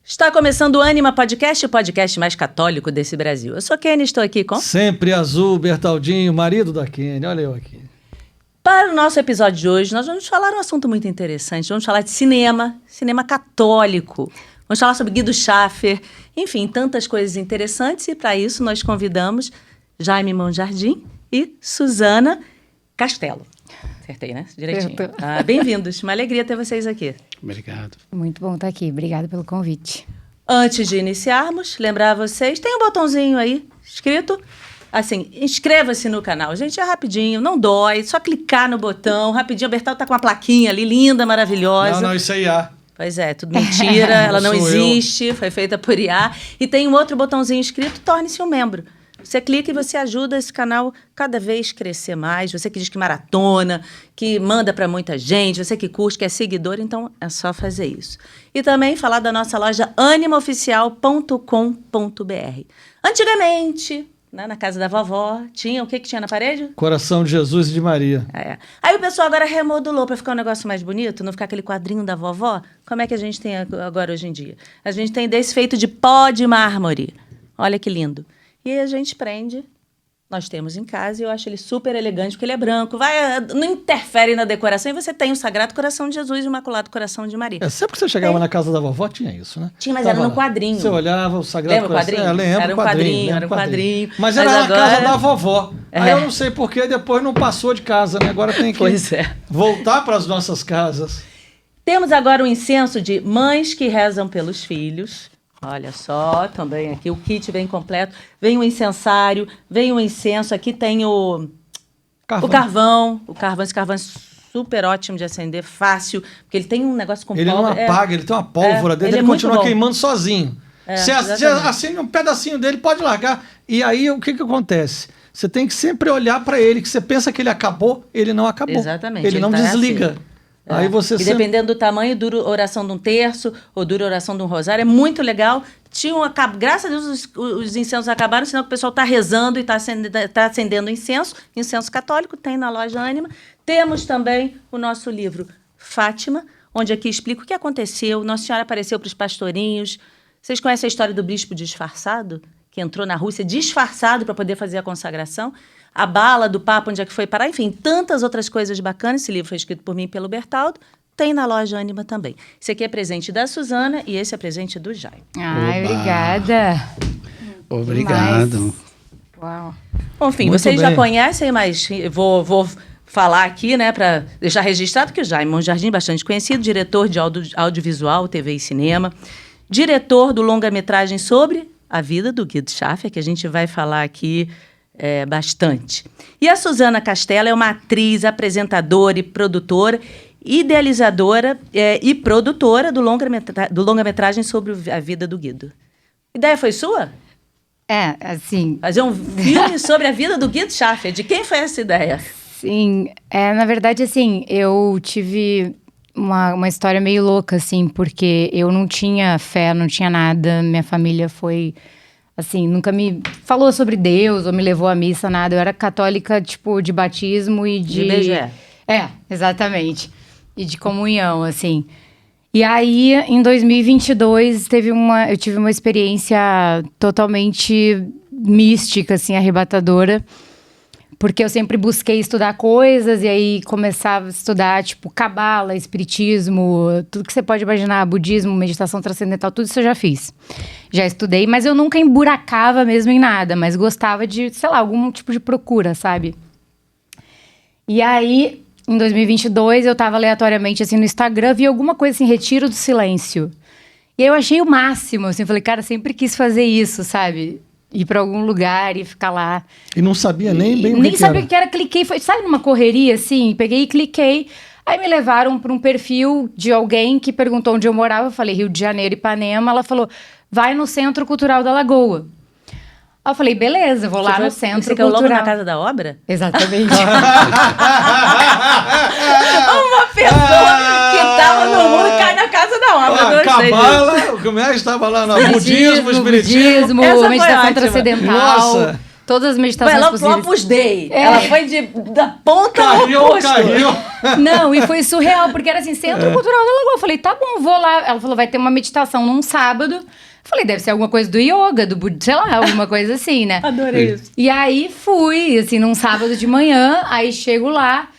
Está começando o Ânima Podcast, o podcast mais católico desse Brasil. Eu sou Kenny, estou aqui com... Sempre azul, Bertaldinho, marido da Kenny. Olha eu aqui. Para o nosso episódio de hoje, nós vamos falar um assunto muito interessante. Vamos falar de cinema católico. Vamos falar sobre Guido Schaffer. Enfim, tantas coisas interessantes. E para isso nós convidamos Jaime Monjardim e Suzana Castelo. Acertei, né? Direitinho. Bem-vindos. Uma alegria ter vocês aqui. Obrigado. Muito bom estar aqui. Obrigada pelo convite. Antes de iniciarmos, lembrar vocês, tem um botãozinho aí escrito, assim, inscreva-se no canal. Gente, é rapidinho, não dói, só clicar no botão, rapidinho. A Bertal tá com uma plaquinha ali, linda, maravilhosa. Não, isso é IA. Pois é, tudo mentira, ela não existe, foi feita por IA. E tem um outro botãozinho escrito, torne-se um membro. Você clica e você ajuda esse canal cada vez crescer mais. Você que diz que maratona, que manda para muita gente, você que curte, que é seguidor, então é só fazer isso. E também falar da nossa loja animaoficial.com.br. Antigamente, né, na casa da vovó, tinha o que tinha na parede? Coração de Jesus e de Maria. É. Aí o pessoal agora remodulou para ficar um negócio mais bonito, não ficar aquele quadrinho da vovó. Como é que a gente tem agora hoje em dia? A gente tem desse feito de pó de mármore. Olha que lindo. E aí a gente prende, nós temos em casa, e eu acho ele super elegante, porque ele é branco, não interfere na decoração, e você tem o Sagrado Coração de Jesus e o Imaculado Coração de Maria. Sempre que você chegava na casa da vovó, tinha isso, né? Tinha, mas era no quadrinho. Você olhava o Sagrado Coração. Lembra o quadrinho? Era um quadrinho. Mas era na casa da vovó. Aí eu não sei porquê, depois não passou de casa, né? Agora tem que voltar para as nossas casas. Temos agora o incenso de Mães que Rezam pelos Filhos. Olha só, também aqui o kit vem completo. Vem o incensário, vem o incenso. Aqui tem o carvão. Esse carvão é super ótimo de acender, fácil. Porque ele tem um negócio com pólvora. Ele não apaga, ele tem uma pólvora dele, ele continua queimando sozinho. Você acende um pedacinho dele, pode largar. E aí, o que acontece? Você tem que sempre olhar para ele, que você pensa que ele acabou, ele não acabou. Exatamente. Ele não desliga. Assim. Aí você dependendo do tamanho, dura oração de um terço ou dura oração de um rosário. É muito legal. Graças a Deus os incensos acabaram, senão o pessoal está rezando e está acendendo incenso. Incenso católico tem na loja Ânima. Temos também o nosso livro Fátima, onde aqui explica o que aconteceu. Nossa Senhora apareceu para os pastorinhos. Vocês conhecem a história do bispo disfarçado? Que entrou na Rússia disfarçado para poder fazer a consagração. A bala do Papa, onde é que foi parar, enfim, tantas outras coisas bacanas. Esse livro foi escrito por mim e pelo Bertaldo, tem na loja Ânima também. Esse aqui é presente da Suzana e esse é presente do Jaime. Ai, obrigada. Obrigado. Uau. Bom, enfim, muito vocês bem. Já conhecem, mas vou falar aqui, né, para deixar registrado que o Jaime Monjardim é bastante conhecido, diretor de audiovisual, TV e cinema, diretor do longa-metragem sobre a vida do Guido Schaffer, que a gente vai falar aqui bastante. E a Suzana Castelo é uma atriz, apresentadora e produtora, idealizadora e produtora do longa-metragem sobre a vida do Guido. A ideia foi sua? Assim... Fazer um filme sobre a vida do Guido Schaffer. De quem foi essa ideia? Sim, na verdade, assim, eu tive uma história meio louca, assim, porque eu não tinha fé, não tinha nada, minha família foi... Assim, nunca me falou sobre Deus ou me levou à missa, nada. Eu era católica, tipo, de batismo e de... IBGE. Exatamente. E de comunhão, assim. E aí, em 2022, eu tive uma experiência totalmente mística, assim, arrebatadora. Porque eu sempre busquei estudar coisas e aí começava a estudar, tipo, cabala, espiritismo, tudo que você pode imaginar, budismo, meditação transcendental, tudo isso eu já fiz. Já estudei, mas eu nunca emburacava mesmo em nada, mas gostava de, sei lá, algum tipo de procura, sabe? E aí, em 2022, eu tava aleatoriamente, assim, no Instagram, vi alguma coisa assim, Retiro do Silêncio. E aí eu achei o máximo, assim, falei, cara, sempre quis fazer isso, sabe? Ir pra algum lugar e ficar lá. E não sabia nem bem o que nem sabia o que era, cliquei, sabe numa correria, assim? Peguei e cliquei. Aí me levaram para um perfil de alguém que perguntou onde eu morava. Eu falei, Rio de Janeiro, Ipanema. Ela falou, vai no Centro Cultural da Lagoa. Aí eu falei, beleza, vou lá no Centro Cultural. Você logo na Casa da Obra? Exatamente. Uma pessoa que estava no mundo cai na Casa da Obra. Cabala, o que mais estava lá no budismo, espiritismo. Meditação transcendental. Nossa, todas as meditações ela possíveis. Ela Opus Dei. Ela foi da ponta ao oposto. Caiu. Não, e foi surreal, porque era assim, Centro Cultural da Lagoa. Eu falei, tá bom, vou lá. Ela falou, vai ter uma meditação num sábado. Eu falei, deve ser alguma coisa do yoga, sei lá, alguma coisa assim, né? Adorei isso. E aí fui, assim, num sábado de manhã, aí chego lá.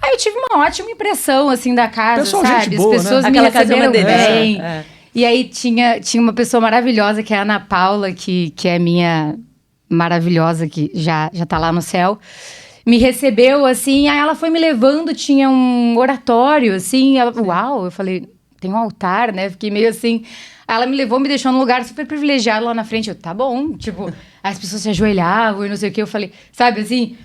Aí eu tive uma ótima impressão, assim, da casa, pessoal, sabe? gente boa, as pessoas né? me Aquela casa é uma receberam bem. delícia. E aí tinha uma pessoa maravilhosa, que é a Ana Paula, que é minha maravilhosa, que já tá lá no céu. Me recebeu, assim, aí ela foi me levando, tinha um oratório, assim, ela, uau, eu falei, tem um altar, né? Fiquei meio assim. Aí ela me levou, me deixou num lugar super privilegiado lá na frente. Eu, tá bom, tipo, as pessoas se ajoelhavam e não sei o que. Eu falei, sabe assim,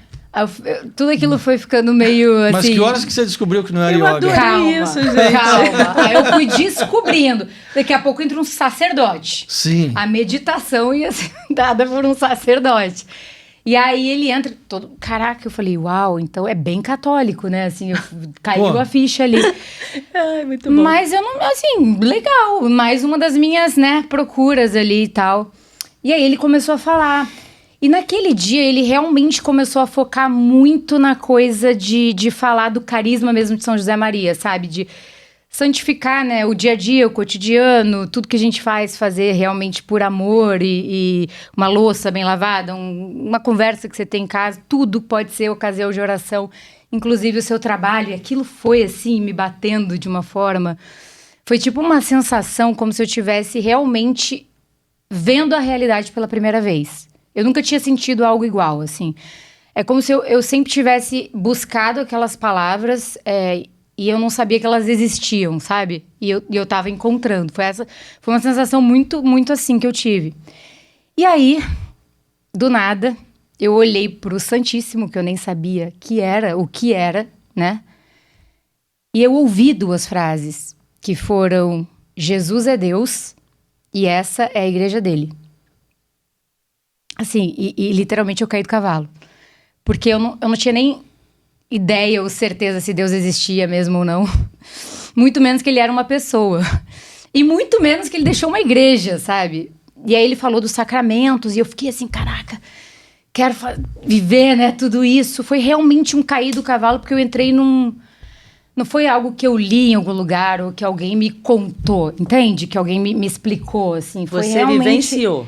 tudo aquilo foi ficando meio assim. Mas que horas que você descobriu que não era yoga? Adorei calma, isso, gente. calma. Aí eu fui descobrindo. Daqui a pouco entra um sacerdote. Sim. A meditação ia ser dada por um sacerdote. E aí ele entra todo... Caraca, eu falei, uau, então é bem católico, né? Assim, caiu a ficha ali. Ai, muito bom. Mas eu não... Assim, legal. Mais uma das minhas, né, procuras ali e tal. E aí ele começou a falar. E naquele dia ele realmente começou a focar muito na coisa de falar do carisma mesmo de São José Maria, sabe? De santificar, né, o dia a dia, o cotidiano, tudo que a gente fazer realmente por amor e uma louça bem lavada, uma conversa que você tem em casa, tudo pode ser ocasião de oração, inclusive o seu trabalho. E aquilo foi assim, me batendo de uma forma... Foi tipo uma sensação como se eu estivesse realmente vendo a realidade pela primeira vez. Eu nunca tinha sentido algo igual, assim. É como se eu sempre tivesse buscado aquelas palavras... E eu não sabia que elas existiam, sabe? E eu tava encontrando. Foi uma sensação muito, muito assim que eu tive. E aí, do nada, eu olhei pro Santíssimo, que eu nem sabia o que era, né? E eu ouvi duas frases, que foram: Jesus é Deus e essa é a igreja dele. Assim, e literalmente eu caí do cavalo. Porque eu não tinha nem ideia ou certeza se Deus existia mesmo ou não. Muito menos que ele era uma pessoa. E muito menos que ele deixou uma igreja, sabe? E aí ele falou dos sacramentos e eu fiquei assim, caraca, quero viver, né, tudo isso. Foi realmente um cair do cavalo, porque eu entrei num... Não foi algo que eu li em algum lugar ou que alguém me contou, entende? Que alguém me explicou, assim. Foi Você realmente... vivenciou.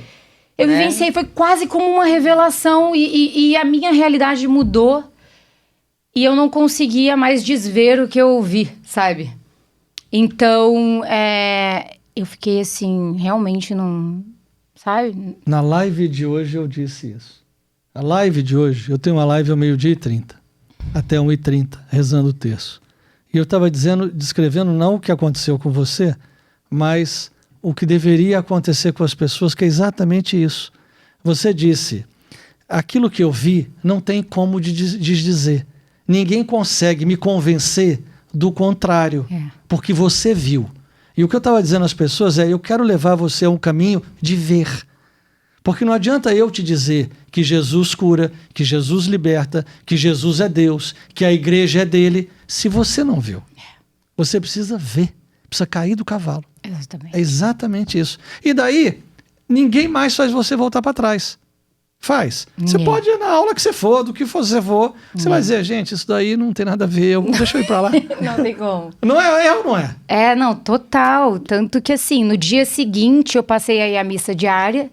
Eu vivenciei, foi quase como uma revelação e a minha realidade mudou. E eu não conseguia mais desver o que eu ouvi, sabe? Então, eu fiquei assim, realmente não... Sabe? Na live de hoje eu disse isso. A live de hoje, eu tenho uma live ao 12h30, até 1h30, rezando o terço. E eu estava descrevendo não o que aconteceu com você, mas o que deveria acontecer com as pessoas, que é exatamente isso. Você disse, aquilo que eu vi não tem como desdizer. Ninguém consegue me convencer do contrário, porque você viu. E o que eu estava dizendo às pessoas eu quero levar você a um caminho de ver. Porque não adianta eu te dizer que Jesus cura, que Jesus liberta, que Jesus é Deus, que a igreja é dele, se você não viu. Você precisa ver, precisa cair do cavalo. Exatamente. É exatamente isso. E daí, ninguém mais faz você voltar para trás. Faz. Você pode ir na aula que você for, do que você for. Você vai dizer, gente, isso daí não tem nada a ver, deixa eu ir pra lá. Não tem como. Não é ou não é? Não, total. Tanto que assim, no dia seguinte eu passei aí a missa diária.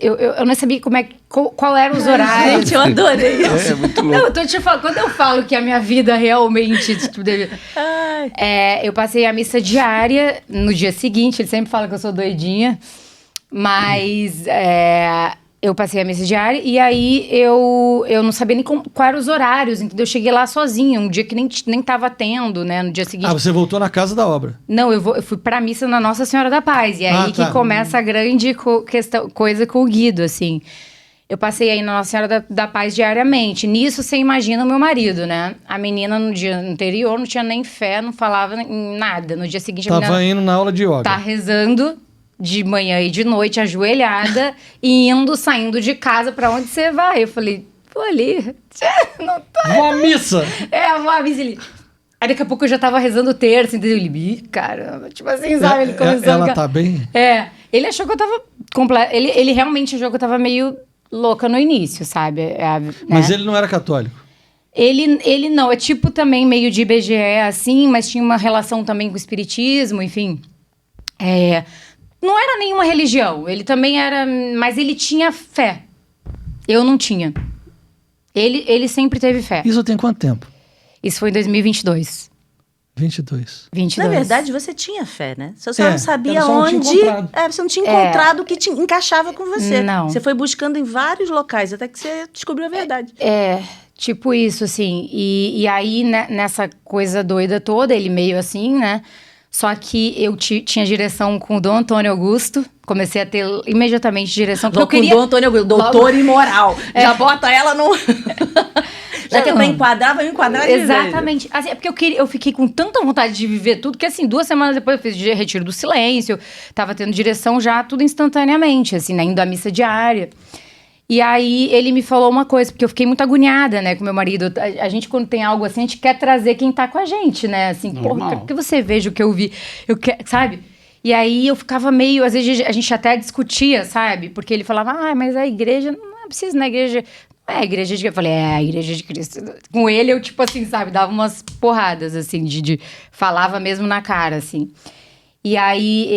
Eu não sabia qual eram os horários. Gente, eu adorei isso. É muito louco. Não, eu tô te falando, quando eu falo que a minha vida realmente... eu passei a missa diária no dia seguinte, ele sempre fala que eu sou doidinha, mas... eu passei a missa diária e aí eu não sabia nem quais eram os horários, entendeu? Eu cheguei lá sozinha, um dia que nem tava tendo, né? No dia seguinte. Você voltou na casa da obra? Não, eu fui pra missa na Nossa Senhora da Paz. E aí que começa a grande coisa com o Guido, assim. Eu passei aí na Nossa Senhora da Paz diariamente. Nisso, você imagina o meu marido, né? A menina no dia anterior não tinha nem fé, não falava nada. No dia seguinte, a menina... Tava indo na aula de yoga. Tá rezando... de manhã e de noite, ajoelhada, e saindo de casa, pra onde você vai? Eu falei, vou ali. Não tá. Vou à missa! Vou à missa ali. Aí daqui a pouco eu já tava rezando o terço, entendeu? Ele, caramba, tipo assim, sabe? Ele começou ela tá bem? Ele achou que eu tava... Ele realmente achou que eu tava meio louca no início, sabe? Mas ele não era católico? Ele não, é tipo também meio de IBGE, assim, mas tinha uma relação também com o espiritismo, enfim. Não era nenhuma religião, ele também era... Mas ele tinha fé. Eu não tinha. Ele sempre teve fé. Isso tem quanto tempo? Isso foi em 2022. 22. Na verdade, você tinha fé, né? Você só não sabia onde... você não tinha encontrado o que encaixava com você. Não. Você foi buscando em vários locais, até que você descobriu a verdade. Tipo isso, assim. E aí, né, nessa coisa doida toda, ele meio assim, né? Só que eu tinha direção com o Dom Antônio Augusto. Comecei a ter imediatamente direção. Com o Dom Antônio Augusto, doutor em moral. Já bota ela no... Já que é pra enquadrar, vai me enquadrar de exatamente. Assim, é porque eu fiquei com tanta vontade de viver tudo, que assim, 2 semanas depois eu fiz Retiro do Silêncio, tava tendo direção já, tudo instantaneamente, assim, né, indo à missa diária. E aí, ele me falou uma coisa, porque eu fiquei muito agoniada, né, com meu marido. A gente, quando tem algo assim, a gente quer trazer quem tá com a gente, né, assim, porra, quero que você veja o que eu vi, sabe? E aí, eu ficava meio, às vezes, a gente até discutia, sabe? Porque ele falava, mas a igreja, não é preciso na igreja... a igreja de... Eu falei, a igreja de Cristo. Com ele, eu, tipo assim, sabe? Dava umas porradas, assim, falava mesmo na cara, assim. E aí,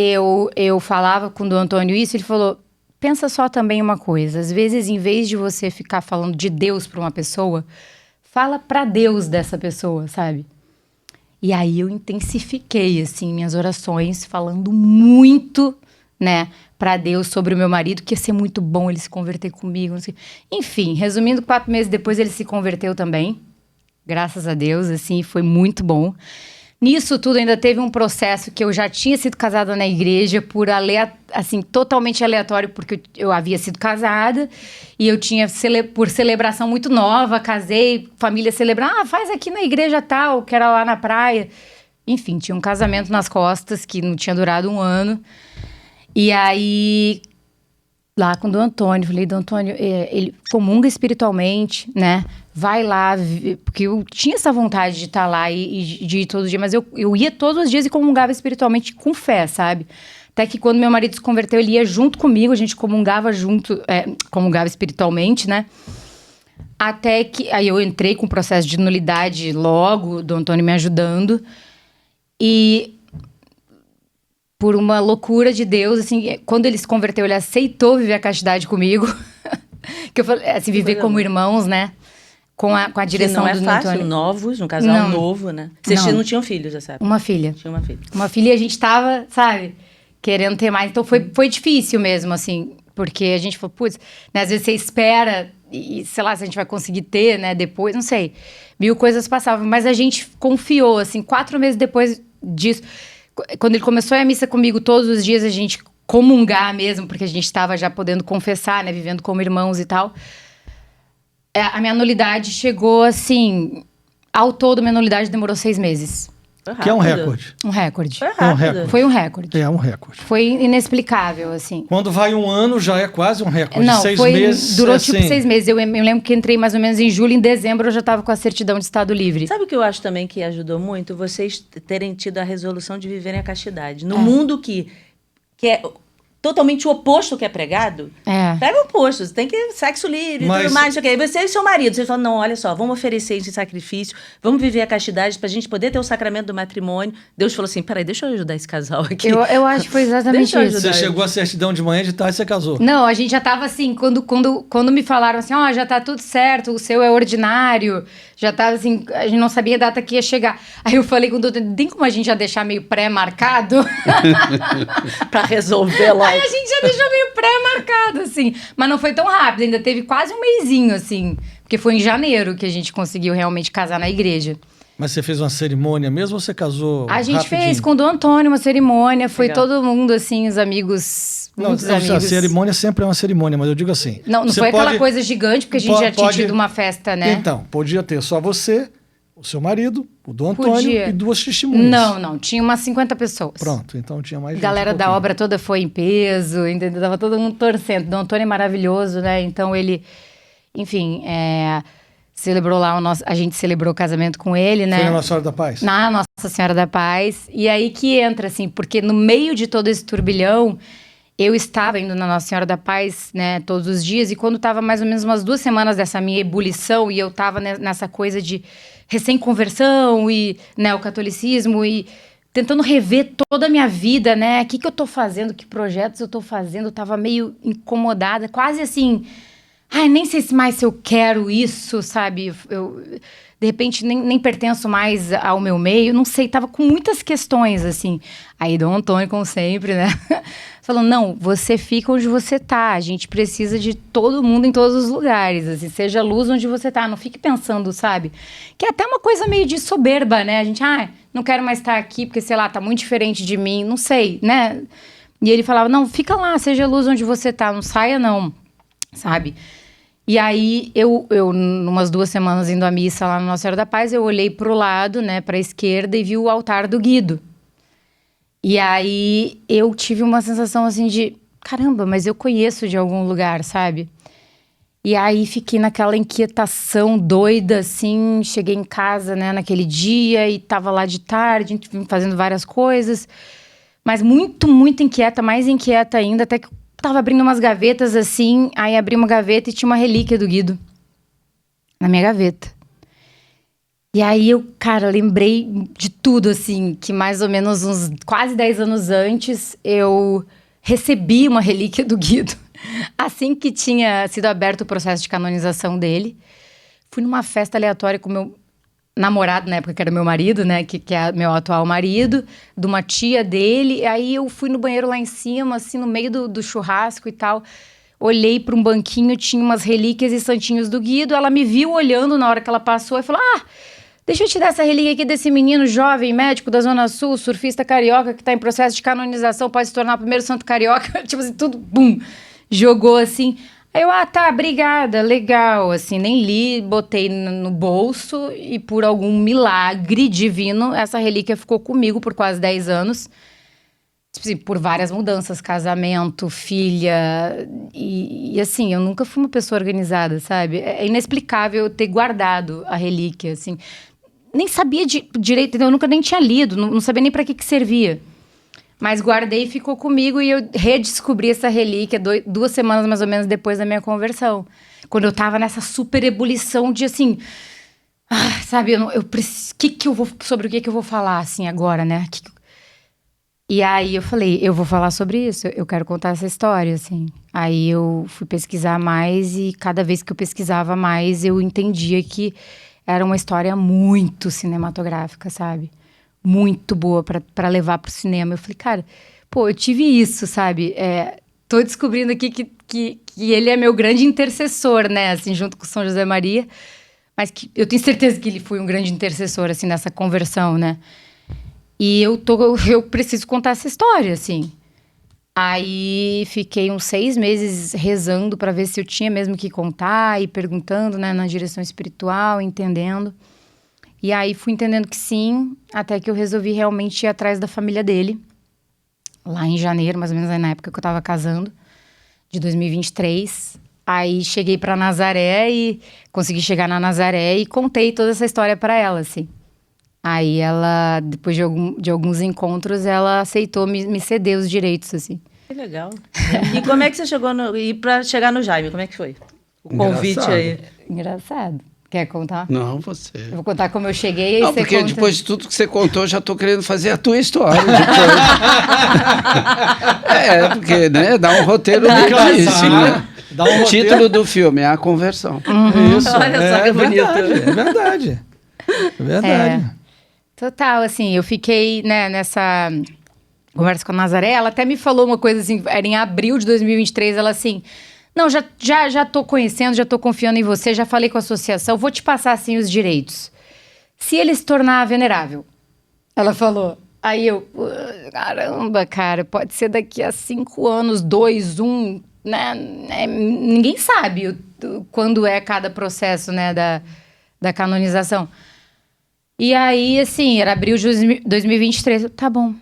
eu falava com o Dom Antônio isso, ele falou, pensa só também uma coisa. Às vezes, em vez de você ficar falando de Deus pra uma pessoa, fala pra Deus dessa pessoa, sabe? E aí, eu intensifiquei, assim, minhas orações, falando muito, né? Pra Deus sobre o meu marido, que ia ser muito bom ele se converter comigo. Não sei. Enfim, resumindo, 4 meses depois ele se converteu também. Graças a Deus, assim, foi muito bom. Nisso tudo ainda teve um processo que eu já tinha sido casada na igreja assim, totalmente aleatório, porque eu havia sido casada e eu tinha, por celebração muito nova, casei, família celebrando, faz aqui na igreja tal, que era lá na praia. Enfim, tinha um casamento nas costas que não tinha durado 1 ano. E aí, lá com o Dom Antônio, falei, Dom Antônio, ele comunga espiritualmente, né? Vai lá, porque eu tinha essa vontade de estar lá e de ir todos os dias, mas eu ia todos os dias e comungava espiritualmente com fé, sabe? Até que quando meu marido se converteu, ele ia junto comigo, a gente comungava junto, comungava espiritualmente, né? Até que, aí eu entrei com o processo de nulidade logo, o Dom Antônio me ajudando, e... por uma loucura de Deus, assim, quando ele se converteu, ele aceitou viver a castidade comigo. Que eu falei, assim, viver como irmãos, né? Com a direção do Antônio. Não é fácil, novos, um casal novo, né? Vocês não tinham filhos nessa época? Uma filha. Tinha uma filha. Uma filha e a gente tava, sabe, querendo ter mais. Então foi difícil mesmo, assim, porque a gente falou, putz, né, às vezes você espera e, sei lá, se a gente vai conseguir ter, né, depois, não sei. 1000 coisas passavam, mas a gente confiou, assim, 4 meses depois disso... Quando ele começou a ir à missa comigo todos os dias, a gente comungar mesmo, porque a gente estava já podendo confessar, né? Vivendo como irmãos e tal. A minha nulidade chegou, assim... Ao todo, minha nulidade demorou 6 meses. Que é um recorde. Um recorde. Foi um recorde. É um recorde. Foi inexplicável, assim. Quando vai 1 ano, já é quase um recorde. Não, 6 meses. Durou tipo 6 meses. Eu me lembro que entrei mais ou menos em julho, em dezembro eu já estava com a certidão de estado livre. Sabe o que eu acho também que ajudou muito? Vocês terem tido a resolução de viverem a castidade. No mundo que é totalmente o oposto que é pregado, pega o oposto. Você tem que sexo livre e tudo mais. Okay. Você e seu marido, vocês falam, não, olha só, vamos oferecer esse sacrifício, vamos viver a castidade pra gente poder ter o sacramento do matrimônio. Deus falou assim, peraí, deixa eu ajudar esse casal aqui. Eu acho que foi exatamente isso. Você chegou à certidão de manhã, de tarde você casou. Não, a gente já tava assim, quando me falaram assim, já tá tudo certo, o seu é ordinário, já tava assim, a gente não sabia a data que ia chegar. Aí eu falei com o doutor, tem como a gente já deixar meio pré-marcado? Pra resolver logo. Aí a gente já deixou meio pré-marcado, assim. Mas não foi tão rápido, ainda teve quase um mesinho, assim. Porque foi em janeiro que a gente conseguiu realmente casar na igreja. Mas você fez uma cerimônia mesmo ou você casou A gente rapidinho? fez com o Dom Antônio uma cerimônia. Foi todo mundo, assim, os amigos... Muitos amigos. A cerimônia sempre é uma cerimônia, mas eu digo assim... Não foi aquela coisa gigante, porque a gente já tinha tido uma festa, né? Então, podia ter só você... O seu marido, o Dom Antônio e 2 testemunhas. Não. Tinha umas 50 pessoas. Pronto, então tinha mais gente. A galera da obra toda foi em peso, entendeu? Tava todo mundo torcendo. Dom Antônio é maravilhoso, né? Então ele, enfim, celebrou lá a gente celebrou o casamento com ele, né? Foi na Nossa Senhora da Paz? Na Nossa Senhora da Paz. E aí que entra, assim, porque no meio de todo esse turbilhão, eu estava indo na Nossa Senhora da Paz, né, todos os dias, e quando estava mais ou menos umas 2 semanas dessa minha ebulição, e eu estava nessa coisa de recém-conversão e, né, o catolicismo, e tentando rever toda a minha vida, né, o que eu tô fazendo, que projetos eu tô fazendo, eu tava meio incomodada, quase assim, ai, nem sei mais se eu quero isso, sabe, eu de repente nem pertenço mais ao meu meio, não sei, tava com muitas questões, assim. Aí Dom Antônio, como sempre, né, falou, não, você fica onde você tá, a gente precisa de todo mundo em todos os lugares, assim, seja luz onde você tá, não fique pensando, sabe, que é até uma coisa meio de soberba, né, a gente, não quero mais estar aqui porque, sei lá, tá muito diferente de mim, não sei, né, e ele falava, não, fica lá, seja luz onde você tá, não saia não, sabe. E aí, eu numas 2 semanas indo à missa lá na Nossa Senhora da Paz, eu olhei pro lado, né, pra esquerda e vi o altar do Guido. E aí, eu tive uma sensação assim de, caramba, mas eu conheço de algum lugar, sabe? E aí, fiquei naquela inquietação doida, assim, cheguei em casa, né, naquele dia e tava lá de tarde, fazendo várias coisas. Mas muito, muito inquieta, mais inquieta ainda, até que tava abrindo umas gavetas assim, aí abri uma gaveta e tinha uma relíquia do Guido na minha gaveta. E aí eu, cara, lembrei de tudo, assim, que mais ou menos uns quase 10 anos antes eu recebi uma relíquia do Guido. Assim que tinha sido aberto o processo de canonização dele, fui numa festa aleatória com meu namorado, na época que era meu marido, né, que é meu atual marido, de uma tia dele, e aí eu fui no banheiro lá em cima, assim, no meio do churrasco e tal, olhei para um banquinho, tinha umas relíquias e santinhos do Guido, ela me viu olhando na hora que ela passou e falou, deixa eu te dar essa relíquia aqui desse menino jovem, médico da Zona Sul, surfista carioca, que tá em processo de canonização, pode se tornar o primeiro santo carioca, tipo assim, tudo, bum, jogou assim. Aí eu, tá, obrigada, legal, assim, nem li, botei no bolso e por algum milagre divino, essa relíquia ficou comigo por quase 10 anos. Tipo assim, por várias mudanças, casamento, filha, e assim, eu nunca fui uma pessoa organizada, sabe? É inexplicável eu ter guardado a relíquia, assim. Nem sabia direito, eu nunca nem tinha lido, não sabia nem para que servia. Mas guardei e ficou comigo e eu redescobri essa relíquia 2 semanas mais ou menos depois da minha conversão. Quando eu tava nessa super ebulição de assim... sabe, sobre o que eu vou falar assim agora, né? E aí eu falei, eu vou falar sobre isso, eu quero contar essa história, assim. Aí eu fui pesquisar mais e cada vez que eu pesquisava mais, eu entendia que era uma história muito cinematográfica, sabe? Muito boa pra levar pro cinema. Eu falei, cara, eu tive isso, sabe? Tô descobrindo aqui que ele é meu grande intercessor, né? Assim, junto com São José Maria. Mas que eu tenho certeza que ele foi um grande intercessor, assim, nessa conversão, né? E eu preciso contar essa história, assim. Aí fiquei uns 6 meses rezando pra ver se eu tinha mesmo que contar e perguntando, né? Na direção espiritual, entendendo. E aí fui entendendo que sim, até que eu resolvi realmente ir atrás da família dele. Lá em janeiro, mais ou menos na época que eu tava casando, de 2023. Aí cheguei pra Nazaré e consegui chegar na Nazaré e contei toda essa história pra ela, assim. Aí ela, depois de alguns encontros, ela aceitou me ceder os direitos, assim. Que legal. E como é que você chegou e pra chegar no Jaime, como é que foi? O convite aí. Engraçado. Quer contar? Não, você. Eu vou contar como eu cheguei e não, você porque conta... depois de tudo que você contou, eu já tô querendo fazer a tua história. Porque, né, dá um roteiro difícil, né? Dá um o título do filme é A Conversão. Isso. Olha só que bonito. É verdade. É verdade. Total, assim, eu fiquei, né, nessa conversa com a Nazaré, ela até me falou uma coisa assim, era em abril de 2023, ela assim... Não, já tô conhecendo, já tô confiando em você, já falei com a associação, vou te passar, assim, os direitos. Se ele se tornar venerável, ela falou. Aí eu, caramba, cara, pode ser daqui a 5 anos, 2, 1, né? Ninguém sabe quando é cada processo, né, da canonização. E aí, assim, era abril de 2023, tá bom.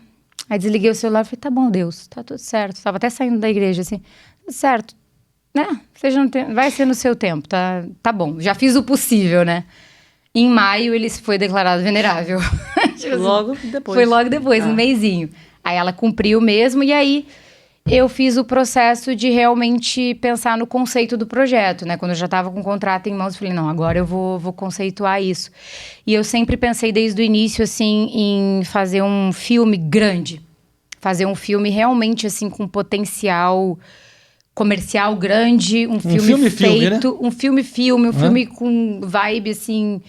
Aí desliguei o celular e falei, tá bom, Deus, tá tudo certo. Tava até saindo da igreja, assim, tudo certo. Né? Vai ser no seu tempo, tá bom. Já fiz o possível, né? Em maio, ele foi declarado venerável. Logo depois. Foi logo depois, um mesinho. Aí ela cumpriu mesmo, e aí eu fiz o processo de realmente pensar no conceito do projeto, né? Quando eu já estava com o contrato em mãos, eu falei, não, agora eu vou conceituar isso. E eu sempre pensei desde o início, assim, em fazer um filme grande. Fazer um filme realmente, assim, com potencial comercial grande, um filme feito, né? Um filme com vibe, assim,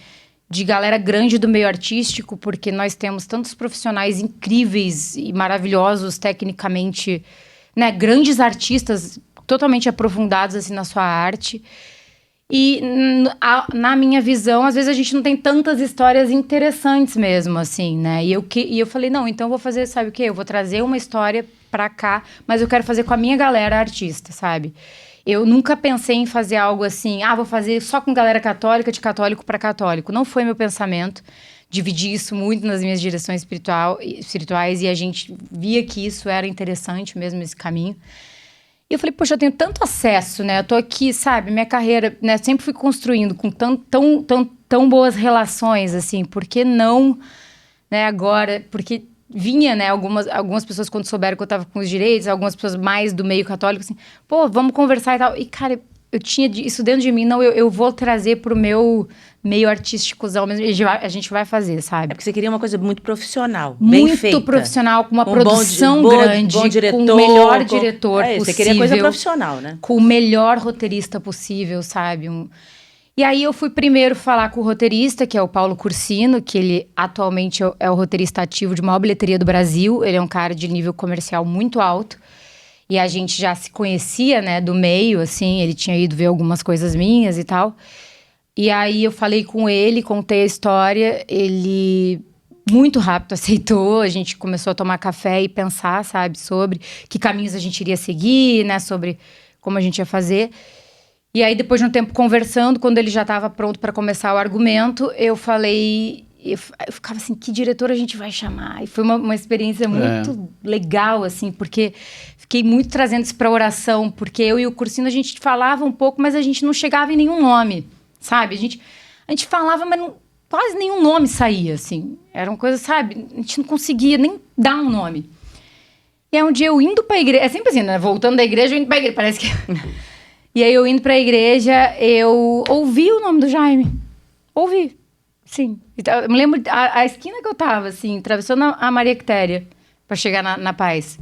de galera grande do meio artístico, porque nós temos tantos profissionais incríveis e maravilhosos tecnicamente, né, grandes artistas totalmente aprofundados assim na sua arte. E na minha visão, às vezes a gente não tem tantas histórias interessantes mesmo, assim, né? E eu falei, não, então eu vou fazer, sabe o quê? Eu vou trazer uma história pra cá, mas eu quero fazer com a minha galera artista, sabe? Eu nunca pensei em fazer algo assim, vou fazer só com galera católica, de católico para católico. Não foi meu pensamento. Dividi isso muito nas minhas direções espirituais e a gente via que isso era interessante mesmo, esse caminho. E eu falei, poxa, eu tenho tanto acesso, né? Eu tô aqui, sabe? Minha carreira, né? Sempre fui construindo com tão boas relações, assim. Por que não, né? Agora, porque vinha, né? Algumas pessoas, quando souberam que eu tava com os direitos, algumas pessoas mais do meio católico, assim, pô, vamos conversar e tal. E, cara, eu tinha isso dentro de mim, não, eu vou trazer pro meu meio artísticozão mesmo, a gente vai fazer, sabe? É porque você queria uma coisa muito profissional, muito bem feita. Muito profissional, com uma produção grande, bom diretor, com o melhor diretor possível. Você queria coisa profissional, né? Com o melhor roteirista possível, sabe? E aí eu fui primeiro falar com o roteirista, que é o Paulo Cursino, que ele atualmente é o roteirista ativo de maior bilheteria do Brasil. Ele é um cara de nível comercial muito alto. E a gente já se conhecia, né, do meio, assim. Ele tinha ido ver algumas coisas minhas e tal. E aí eu falei com ele, contei a história. Ele muito rápido aceitou. A gente começou a tomar café e pensar, sabe, sobre que caminhos a gente iria seguir, né, sobre como a gente ia fazer. E aí, depois de um tempo conversando, quando ele já estava pronto para começar o argumento, eu falei... Eu ficava assim, que diretor a gente vai chamar? E foi uma experiência muito legal, assim, porque fiquei muito trazendo isso para oração, porque eu e o Cursino, a gente falava um pouco, mas a gente não chegava em nenhum nome, sabe? A gente falava, mas quase nenhum nome saía, assim. Era uma coisa, sabe? A gente não conseguia nem dar um nome. E aí, um dia eu indo para a igreja... É sempre assim, né? Voltando da igreja, eu indo para a igreja, parece que... E aí, eu indo pra igreja, eu ouvi o nome do Jaime. Ouvi, sim. Eu me lembro a esquina que eu tava, assim, atravessando a Maria Quitéria, pra chegar na Paz.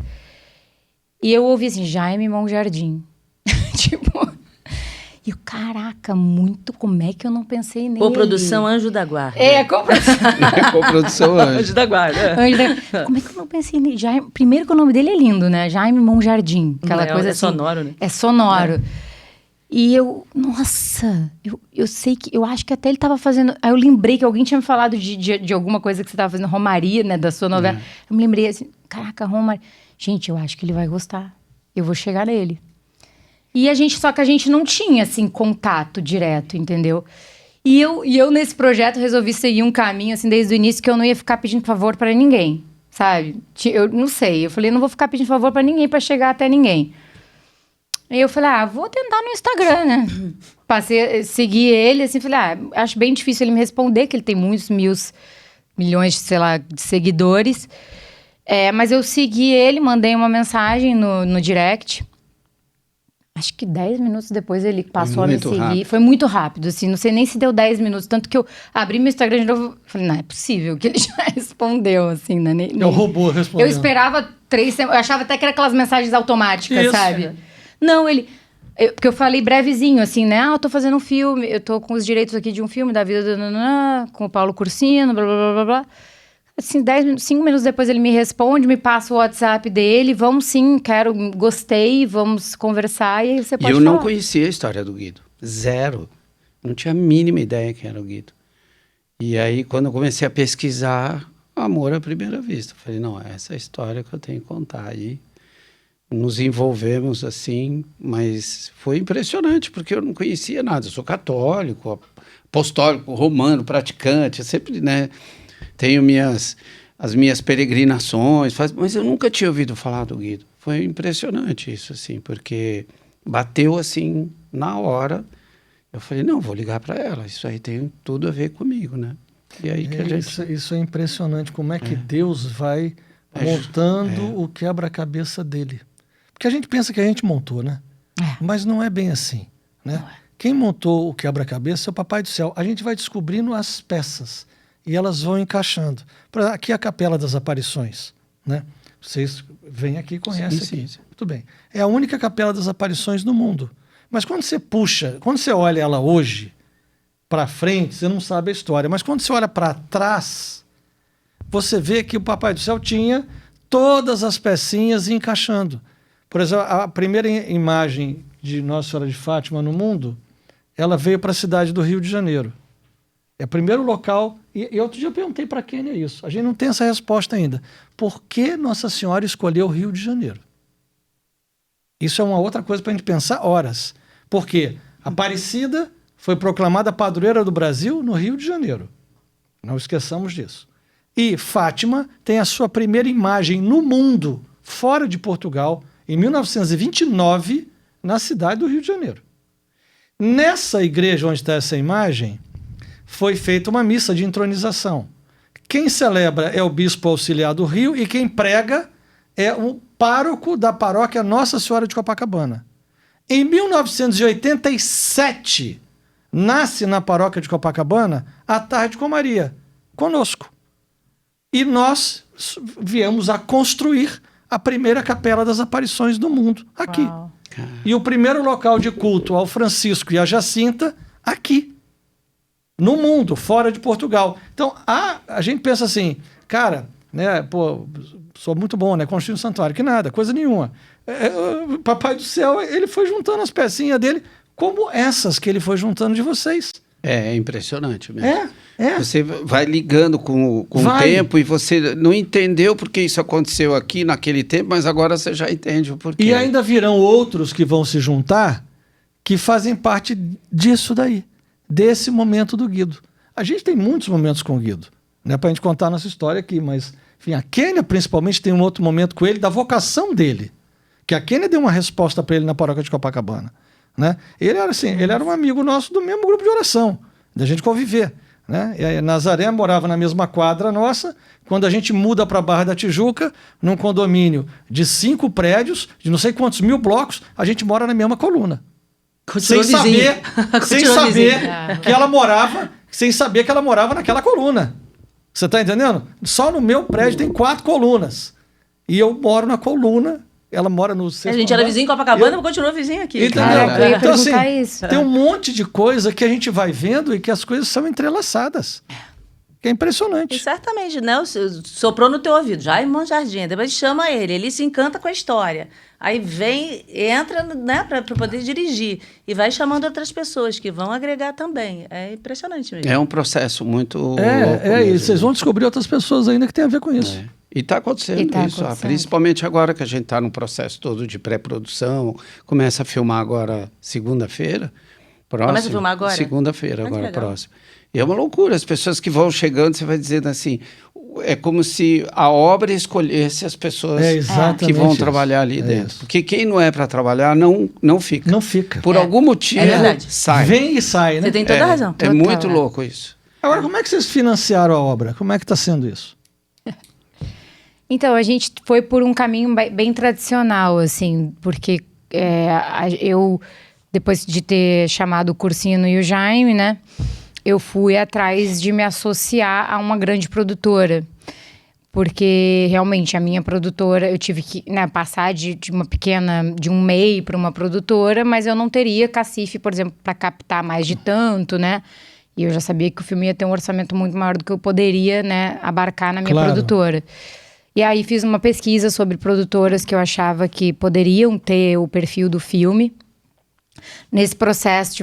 E eu ouvi assim, Jaime Monjardim. Tipo... E eu, caraca, como é que eu não pensei nele? Coprodução Anjo da Guarda. Coprodução Anjo da Guarda. Como é que eu não pensei nele? Primeiro que o nome dele é lindo, né? Jaime Monjardim. Aquela coisa assim. É sonoro, né? É sonoro. E eu, nossa, eu sei que, eu acho que até ele tava fazendo, aí eu lembrei que alguém tinha me falado de alguma coisa que você tava fazendo, Romaria, né, da sua novela. Eu me lembrei assim, caraca, Romaria, gente, eu acho que ele vai gostar, eu vou chegar nele. Só que a gente não tinha, assim, contato direto, entendeu? E eu nesse projeto resolvi seguir um caminho, assim, desde o início, que eu não ia ficar pedindo favor pra ninguém, sabe? Eu não sei, eu falei, não vou ficar pedindo favor pra ninguém pra chegar até ninguém. E eu falei, vou tentar no Instagram, né? Passei a seguir ele, assim, falei, acho bem difícil ele me responder, que ele tem muitos milhões, sei lá, de seguidores. Mas eu segui ele, mandei uma mensagem no direct. Acho que 10 minutos depois ele passou a me seguir. Rápido. Foi muito rápido, assim, não sei nem se deu 10 minutos. Tanto que eu abri meu Instagram de novo, falei, não é possível que ele já respondeu, assim, né? É o robô respondendo. Eu esperava 3 semanas, eu achava até que era aquelas mensagens automáticas, isso, sabe? Não, porque eu falei brevezinho, assim, né? Eu tô fazendo um filme, eu tô com os direitos aqui de um filme da vida com o Paulo Cursino, blá, blá, blá, blá, blá. Assim, 5 minutos depois ele me responde, me passa o WhatsApp dele, vamos sim, gostei, vamos conversar e aí você pode falar. Eu não conhecia a história do Guido, zero. Não tinha a mínima ideia quem era o Guido. E aí, quando eu comecei a pesquisar, amor à primeira vista. Eu falei, não, essa é a história que eu tenho que contar aí. Nos envolvemos assim, mas foi impressionante, porque eu não conhecia nada. Eu sou católico, apostólico, romano, praticante, eu sempre, né, tenho as minhas peregrinações, mas eu nunca tinha ouvido falar do Guido. Foi impressionante isso, assim, porque bateu assim na hora. Eu falei, não, vou ligar para ela, isso aí tem tudo a ver comigo, né? E aí que a gente... Isso é impressionante, como é que Deus vai montando o quebra-cabeça dele. Porque a gente pensa que a gente montou, né? Mas não é bem assim, né? Quem montou o quebra-cabeça é o Papai do Céu. A gente vai descobrindo as peças e elas vão encaixando. Aqui é a Capela das Aparições, né? Vocês vêm aqui e conhecem aqui. Sim. Muito bem. É a única Capela das Aparições no mundo. Mas quando você quando você olha ela hoje para frente, você não sabe a história. Mas quando você olha para trás, você vê que o Papai do Céu tinha todas as pecinhas encaixando. Por exemplo, a primeira imagem de Nossa Senhora de Fátima no mundo, ela veio para a cidade do Rio de Janeiro. É o primeiro local. E outro dia eu perguntei para a Kênia isso. A gente não tem essa resposta ainda. Por que Nossa Senhora escolheu o Rio de Janeiro? Isso é uma outra coisa para a gente pensar horas. Porque Aparecida foi proclamada padroeira do Brasil no Rio de Janeiro. Não esqueçamos disso. E Fátima tem a sua primeira imagem no mundo, fora de Portugal, em 1929, na cidade do Rio de Janeiro. Nessa igreja onde está essa imagem, foi feita uma missa de entronização. Quem celebra é o bispo auxiliar do Rio e quem prega é o pároco da paróquia Nossa Senhora de Copacabana. Em 1987, nasce na paróquia de Copacabana a Tarde com Maria, conosco. E nós viemos a construir a primeira Capela das Aparições do mundo, aqui. Uau. E o primeiro local de culto ao Francisco e à Jacinta, aqui. No mundo, fora de Portugal. Então, a gente pensa assim, cara, né, pô, sou muito bom, né, construir um santuário. Que nada, coisa nenhuma. O Papai do Céu, ele foi juntando as pecinhas dele, como essas que ele foi juntando de vocês. É impressionante mesmo. Você vai ligando com o tempo e você não entendeu porque isso aconteceu aqui naquele tempo, mas agora você já entende o porquê. E ainda virão outros que vão se juntar que fazem parte disso daí, desse momento do Guido. A gente tem muitos momentos com o Guido, né, para a gente contar a nossa história aqui, mas enfim, a Kênia principalmente tem um outro momento com ele, da vocação dele, que a Kênia deu uma resposta para ele na paróquia de Copacabana. Né? Ele era um amigo nosso do mesmo grupo de oração, da gente conviver. Né? E a Nazaré morava na mesma quadra nossa. Quando a gente muda para a Barra da Tijuca, num condomínio de 5 prédios, de não sei quantos mil blocos, a gente mora na mesma coluna. Sem saber que ela morava, sem saber que ela morava naquela coluna. Você está entendendo? Só no meu prédio tem 4 colunas. E eu moro na coluna. Ela mora no sexto. A gente era vizinho em Copacabana, mas continua vizinho aqui. Entendeu? Então, assim, tem um monte de coisa que a gente vai vendo e que as coisas são entrelaçadas. Que é impressionante. E certamente, né? Soprou no teu ouvido, Jaime Jardim, depois chama ele se encanta com a história. Aí vem, entra, né, para poder dirigir. E vai chamando outras pessoas que vão agregar também. É impressionante mesmo. É um processo muito louco e vocês vão descobrir outras pessoas ainda que têm a ver com isso. E está acontecendo isso, principalmente agora que a gente está no processo todo de pré-produção, começa a filmar agora segunda-feira. Começa a filmar agora? Segunda-feira, agora próximo. E é uma loucura, as pessoas que vão chegando, você vai dizendo assim, é como se a obra escolhesse as pessoas que vão trabalhar ali dentro. Porque quem não é para trabalhar não fica. Não fica. Por algum motivo, sai. Vem e sai, né? Você tem toda a razão. É muito louco isso. Agora, como é que vocês financiaram a obra? Como é que está sendo isso? Então, a gente foi por um caminho bem tradicional, assim, porque eu, depois de ter chamado o Cursinho e o Jaime, né, eu fui atrás de me associar a uma grande produtora, porque realmente a minha produtora, eu tive que, né, passar de um MEI para uma produtora, mas eu não teria cacife, por exemplo, para captar mais de tanto, né, e eu já sabia que o filme ia ter um orçamento muito maior do que eu poderia, né, abarcar na minha produtora. E aí fiz uma pesquisa sobre produtoras que eu achava que poderiam ter o perfil do filme. Nesse processo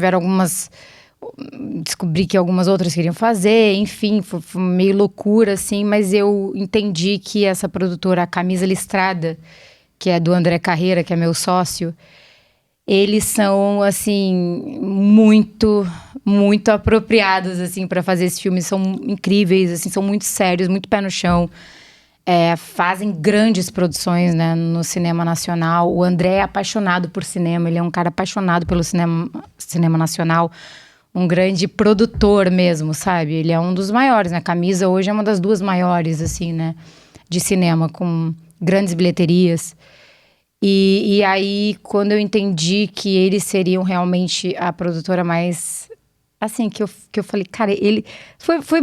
descobri que algumas outras queriam fazer, enfim, foi meio loucura, assim, mas eu entendi que essa produtora, a Camisa Listrada, que é do André Carreira, que é meu sócio, eles são, assim, muito, muito apropriados, assim, para fazer esse filme. São incríveis, assim, são muito sérios, muito pé no chão. Fazem grandes produções, né, no cinema nacional. O André é apaixonado por cinema, ele é um cara apaixonado pelo cinema nacional, um grande produtor mesmo, sabe? Ele é um dos maiores, né? A Camisa hoje é uma das 2 maiores, assim, né, de cinema, com grandes bilheterias. E aí, quando eu entendi que eles seriam realmente a produtora mais... Assim, que eu falei, cara, ele... Foi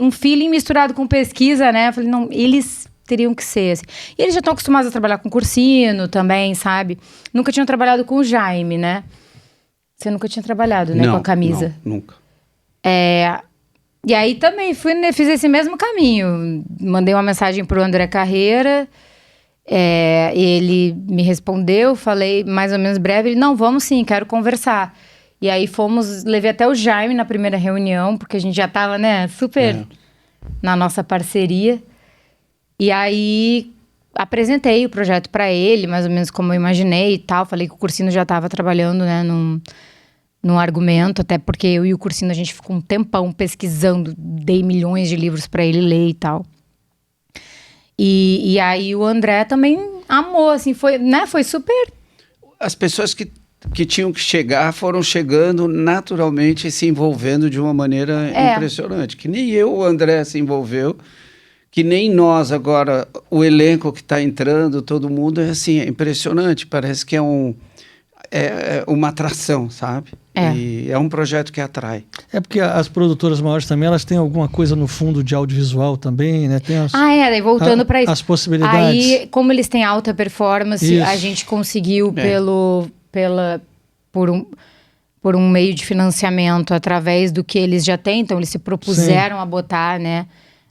um feeling misturado com pesquisa, né? Eu falei, não, eles teriam que ser, assim. E eles já estão acostumados a trabalhar com Cursino também, sabe? Nunca tinham trabalhado com o Jaime, né? Você nunca tinha trabalhado, né? Não, com a camisa. Não, nunca. E aí também fiz esse mesmo caminho. Mandei uma mensagem pro André Carreira... ele me respondeu, falei mais ou menos breve, ele, não, vamos sim, quero conversar. E aí levei até o Jaime na primeira reunião, porque a gente já tava, né, super na nossa parceria. E aí apresentei o projeto para ele, mais ou menos como eu imaginei e tal. Falei que o Cursino já estava trabalhando, né, num argumento, até porque eu e o Cursino a gente ficou um tempão pesquisando, dei milhões de livros para ele ler e tal. E aí o André também amou, assim, foi super... As pessoas que tinham que chegar foram chegando naturalmente e se envolvendo de uma maneira impressionante. Que nem o André se envolveu, que nem nós agora, o elenco que está entrando, todo mundo, é assim, é impressionante, parece que é uma atração, sabe? E é um projeto que atrai. É porque as produtoras maiores também, elas têm alguma coisa no fundo de audiovisual também, né? Tem daí voltando para isso. As possibilidades. Aí, como eles têm alta performance, a gente conseguiu por um meio de financiamento através do que eles já têm, então eles se propuseram a botar, né,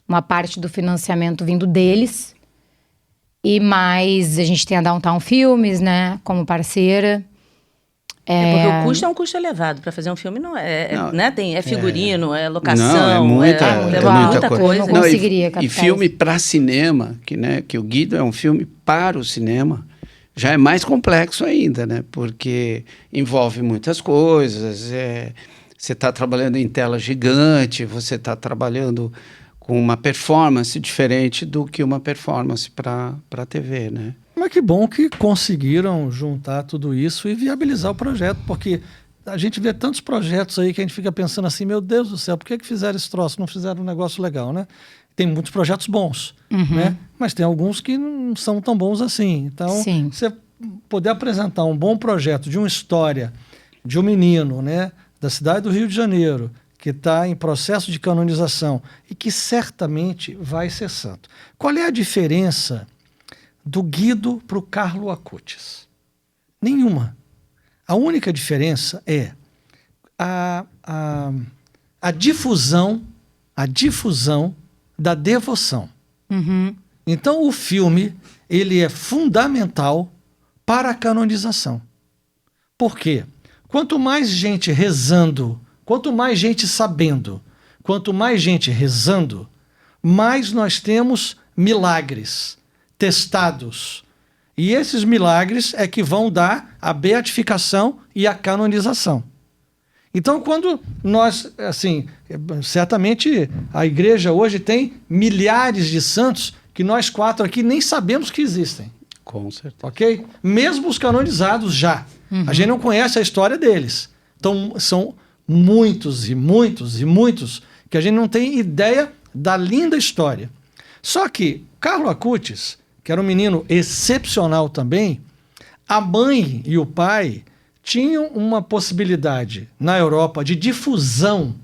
uma parte do financiamento vindo deles. E mais, a gente tem a Downtown Filmes, né, como parceira. Porque o custo é um custo elevado. Para fazer um filme não né? É figurino, é locação, é muita coisa. Eu não conseguiria captar e filme para cinema, que o Guido é um filme para o cinema, já é mais complexo ainda, né? Porque envolve muitas coisas. Você está trabalhando em tela gigante, você está trabalhando com uma performance diferente do que uma performance para a TV, né? Mas que bom que conseguiram juntar tudo isso e viabilizar o projeto, porque a gente vê tantos projetos aí que a gente fica pensando assim, meu Deus do céu, por que fizeram esse troço? Não fizeram um negócio legal, né? Tem muitos projetos bons, né? Mas tem alguns que não são tão bons assim. Então, você poder apresentar um bom projeto de uma história de um menino, né, da cidade do Rio de Janeiro, que está em processo de canonização e que certamente vai ser santo. Qual é a diferença do Guido para o Carlo Acutis? Nenhuma. A única diferença é a difusão da devoção. Então o filme ele é fundamental para a canonização. Por quê? Quanto mais gente rezando, quanto mais gente sabendo, quanto mais gente rezando, mais nós temos milagres testados. E esses milagres é que vão dar a beatificação e a canonização. Então, quando nós, assim, certamente a igreja hoje tem milhares de santos que nós quatro aqui nem sabemos que existem. Com certeza. Ok? Mesmo os canonizados já. A gente não conhece a história deles. Então, são muitos e muitos e muitos que a gente não tem ideia da linda história. Só que Carlo Acutis, que era um menino excepcional também, a mãe e o pai tinham uma possibilidade na Europa de difusão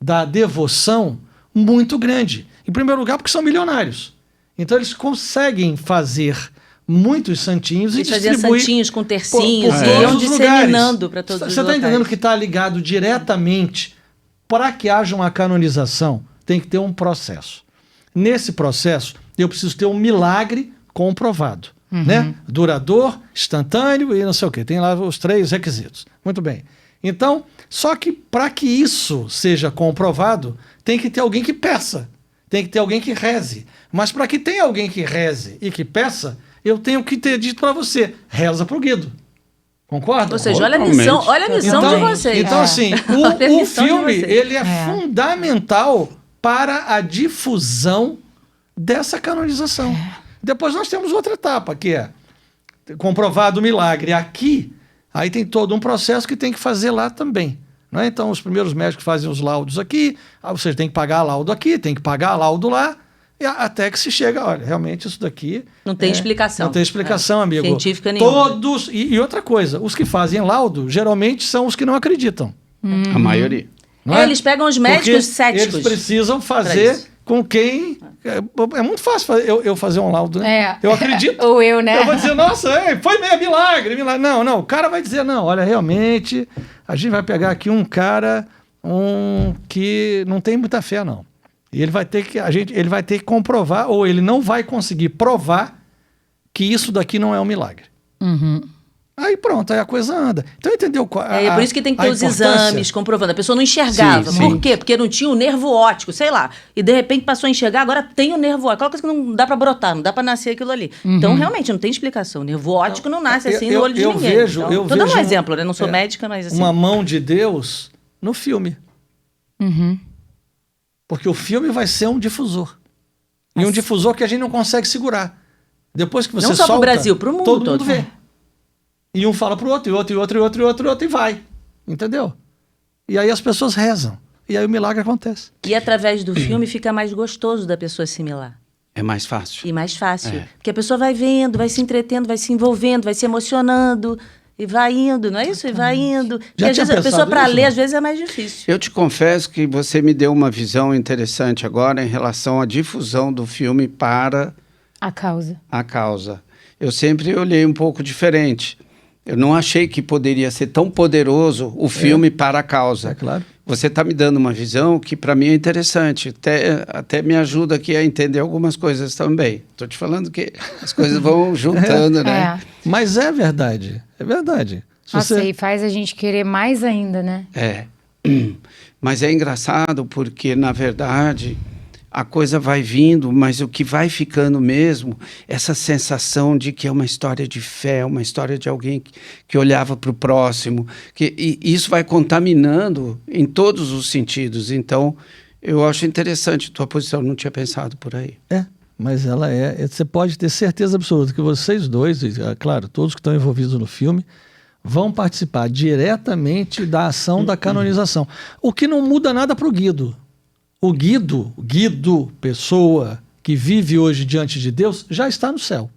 da devoção muito grande. Em primeiro lugar, porque são milionários. Então, eles conseguem fazer muitos santinhos e distribuir... Fazia santinhos com tercinhos e iam disseminando para todos os locais. Você está entendendo que está ligado diretamente para que haja uma canonização? Tem que ter um processo. Nesse processo, eu preciso ter um milagre comprovado, né? Duradouro, instantâneo e não sei o quê. Tem lá os 3 requisitos. Muito bem. Então, só que para que isso seja comprovado, tem que ter alguém que peça, tem que ter alguém que reze. Mas para que tenha alguém que reze e que peça, eu tenho que ter dito para você, reza pro Guido. Concorda? Ou seja, olha a missão então, de vocês. Então, assim, o filme ele é fundamental para a difusão dessa canonização. Depois nós temos outra etapa, que é comprovado o milagre aqui, aí tem todo um processo que tem que fazer lá também. Não é? Então, os primeiros médicos fazem os laudos aqui, você tem que pagar laudo aqui, tem que pagar laudo lá, E até que se chega, olha, realmente isso daqui... Não tem explicação. Não tem explicação, amigo. Científica nenhuma. Todos... E outra coisa, os que fazem laudo, geralmente são os que não acreditam. A maioria. Não é? Eles pegam os médicos céticos. Eles precisam fazer com quem... É muito fácil eu fazer um laudo, né? Eu acredito. Ou eu, né? Eu vou dizer, nossa, foi milagre. Não, o cara vai dizer, não, olha, realmente, a gente vai pegar aqui um cara que não tem muita fé, não. E ele vai ter que comprovar, ou ele não vai conseguir provar que isso daqui não é um milagre. Uhum. Aí pronto, aí a coisa anda. Então entendeu? É por isso que tem que ter os exames comprovando. A pessoa não enxergava. Sim. Por quê? Porque não tinha o nervo óptico, sei lá. E de repente passou a enxergar, agora tem o nervo óptico. Aquela coisa que não dá pra brotar, não dá pra nascer aquilo ali. Então realmente não tem explicação. O nervo óptico não nasce assim no olho de ninguém. Tô dando um exemplo, né? Não sou médica, mas assim. Uma mão de Deus no filme. Uhum. Porque o filme vai ser um difusor. E um difusor que a gente não consegue segurar. Depois que você solta... Não só pro Brasil, pro mundo todo mundo vê. E um fala pro outro, e outro, e vai. Entendeu? E aí as pessoas rezam. E aí o milagre acontece. E através do filme fica mais gostoso da pessoa assimilar. É mais fácil. E mais fácil. Porque a pessoa vai vendo, vai se entretendo, vai se envolvendo, vai se emocionando... E vai indo, não é isso? E vai indo. Porque às vezes a pessoa, para ler, às vezes é mais difícil. Eu te confesso que você me deu uma visão interessante agora em relação à difusão do filme para... A causa. Eu sempre olhei um pouco diferente. Eu não achei que poderia ser tão poderoso o filme para a causa. É claro. Você está me dando uma visão que para mim é interessante. Até me ajuda aqui a entender algumas coisas também. Estou te falando que as coisas vão juntando, né? Mas é verdade. É verdade. Nossa, e faz a gente querer mais ainda, né? Mas é engraçado porque, na verdade, a coisa vai vindo, mas o que vai ficando mesmo, essa sensação de que é uma história de fé, uma história de alguém que olhava para o próximo, e isso vai contaminando em todos os sentidos. Então, eu acho interessante a tua posição, não tinha pensado por aí. Mas ela você pode ter certeza absoluta que vocês dois, claro, todos que estão envolvidos no filme, vão participar diretamente da ação da canonização. O que não muda nada para o Guido. O Guido, pessoa que vive hoje diante de Deus, já está no céu.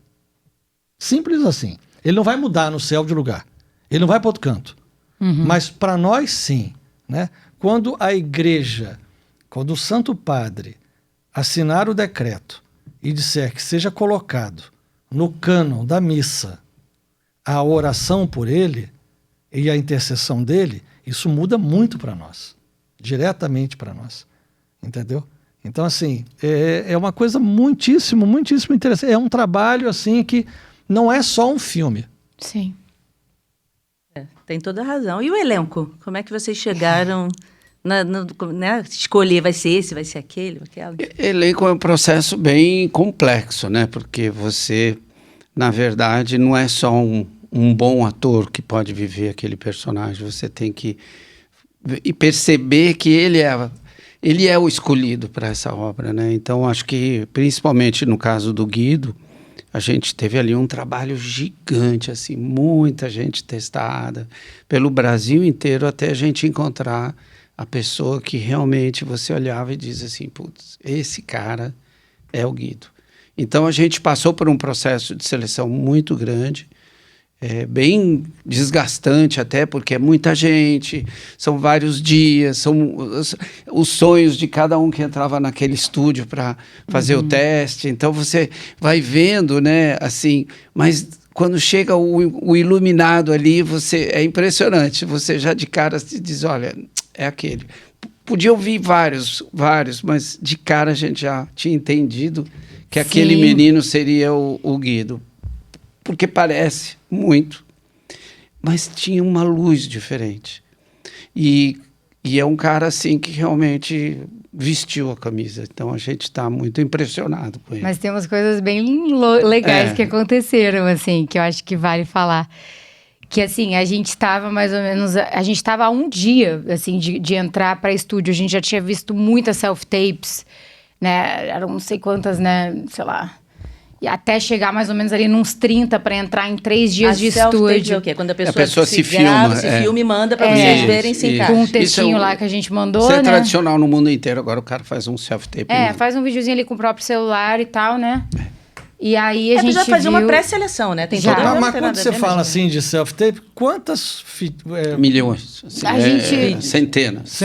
Simples assim. Ele não vai mudar no céu de lugar. Ele não vai para outro canto. Mas para nós, sim. Né? Quando a igreja, quando o Santo Padre assinar o decreto e disser que seja colocado no cânon da missa a oração por ele e a intercessão dele, isso muda muito para nós. Diretamente para nós. Entendeu? Então, assim, é uma coisa muitíssimo, muitíssimo interessante. É um trabalho, assim, que não é só um filme. Sim. Tem toda a razão. E o elenco? Como é que vocês chegaram... né? Escolher, vai ser esse, vai ser aquele, aquela. Elenco é um processo bem complexo, né? Porque você, na verdade, não é só um bom ator que pode viver aquele personagem. Você tem que perceber que ele é o escolhido para essa obra, né? Então, acho que, principalmente no caso do Guido, a gente teve ali um trabalho gigante, assim, muita gente testada pelo Brasil inteiro até a gente encontrar a pessoa que realmente você olhava e diz assim, putz, esse cara é o Guido. Então a gente passou por um processo de seleção muito grande, bem desgastante até, porque é muita gente, são vários dias, são os sonhos de cada um que entrava naquele estúdio para fazer o teste. Então você vai vendo, né, assim, mas quando chega o iluminado ali, é impressionante, você já de cara se diz, olha, é aquele. Podia ouvir vários, mas de cara a gente já tinha entendido que aquele menino seria o Guido. Porque parece muito, mas tinha uma luz diferente. E é um cara assim que realmente vestiu a camisa. Então a gente está muito impressionado com ele. Mas tem umas coisas bem legais que aconteceram, assim, que eu acho que vale falar. Que assim, a gente estava mais ou menos... A gente estava há um dia, assim, de entrar para estúdio. A gente já tinha visto muitas self-tapes, né? Eram não sei quantas, né? Sei lá... E até chegar mais ou menos ali nos 30 para entrar em 3 dias de estúdio. É o quê? Quando a pessoa se filma e manda para vocês verem se encaixa. Com um textinho lá que a gente mandou, isso né? é tradicional no mundo inteiro. Agora o cara faz um self-tape. Faz um videozinho ali com o próprio celular e tal, né? E aí a gente já fazia uma pré-seleção, né? Tem mas quando você fala assim de self-tape, quantas... Milhões. A gente... Centenas.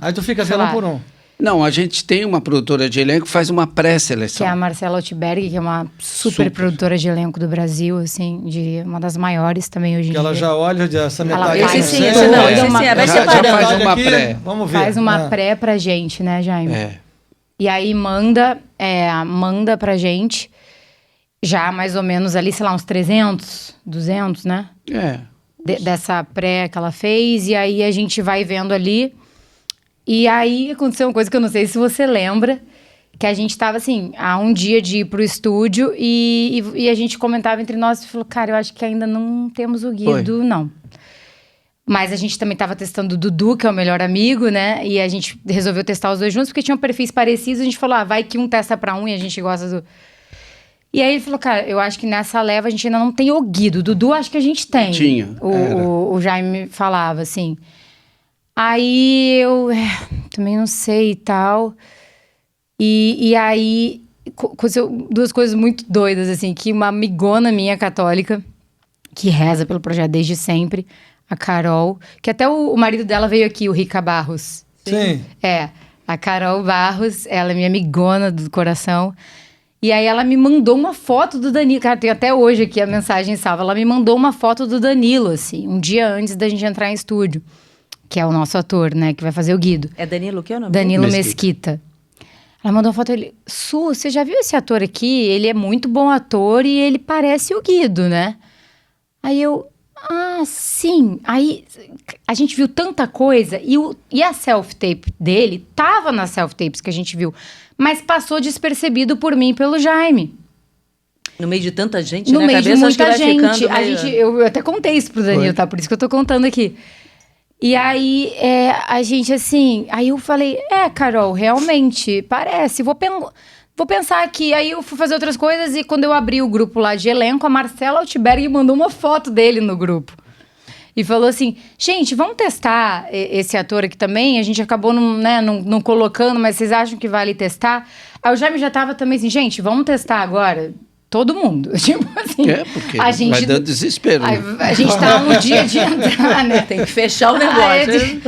Aí tu fica vendo por um. Não, a gente tem uma produtora de elenco que faz uma pré-seleção. Que é a Marcela Altberg, que é uma super produtora de elenco do Brasil, assim, uma das maiores também hoje em dia. Que ela já olha essa metade. Vai separando. Faz uma pré. Vamos ver. Faz uma pré pra gente, né, Jaime? E aí manda pra gente, já mais ou menos ali, sei lá, uns 300, 200, né? Dessa pré que ela fez, e aí a gente vai vendo ali. E aí aconteceu uma coisa que eu não sei se você lembra, que a gente tava assim, há um dia de ir pro estúdio e a gente comentava entre nós e falou, cara, eu acho que ainda não temos o Guido, não. Mas a gente também tava testando o Dudu, que é o melhor amigo, né? E a gente resolveu testar os dois juntos, porque tinham perfis parecidos. A gente falou, vai que um testa pra um e a gente gosta do... E aí ele falou, cara, eu acho que nessa leva a gente ainda não tem o Guido. O Dudu acho que a gente tem. Tinha. O Jaime falava, assim... Aí eu também não sei e tal. E aí, duas coisas muito doidas, assim, que uma amigona minha católica, que reza pelo projeto desde sempre, a Carol, que até o marido dela veio aqui, o Rica Barros. Sim. A Carol Barros, ela é minha amigona do coração. E aí ela me mandou uma foto do Danilo. Cara, tem até hoje aqui a mensagem salva. Ela me mandou uma foto do Danilo, assim, um dia antes da gente entrar em estúdio. Que é o nosso ator, né? Que vai fazer o Guido. É Danilo o que é o nome? Danilo Mesquita. Ela mandou uma foto dele. Su, você já viu esse ator aqui? Ele é muito bom ator e ele parece o Guido, né? Aí eu... sim. Aí a gente viu tanta coisa. E a self-tape dele tava nas self-tapes que a gente viu. Mas passou despercebido por mim e pelo Jaime. No meio de tanta gente, no né? meio de muita gente. Meio... Eu até contei isso pro Danilo, tá? Por isso que eu tô contando aqui. E aí, a gente assim... Aí eu falei, Carol, realmente, parece. Vou pensar aqui. Aí eu fui fazer outras coisas e quando eu abri o grupo lá de elenco, a Marcela Altberg mandou uma foto dele no grupo. E falou assim, gente, vamos testar esse ator aqui também? A gente acabou não colocando, mas vocês acham que vale testar? Aí o Jaime já tava também assim, gente, vamos testar agora... Todo mundo. Tipo assim. Porque a gente, vai dando desespero. A gente tá um dia de entrar, né? Tem que fechar o negócio.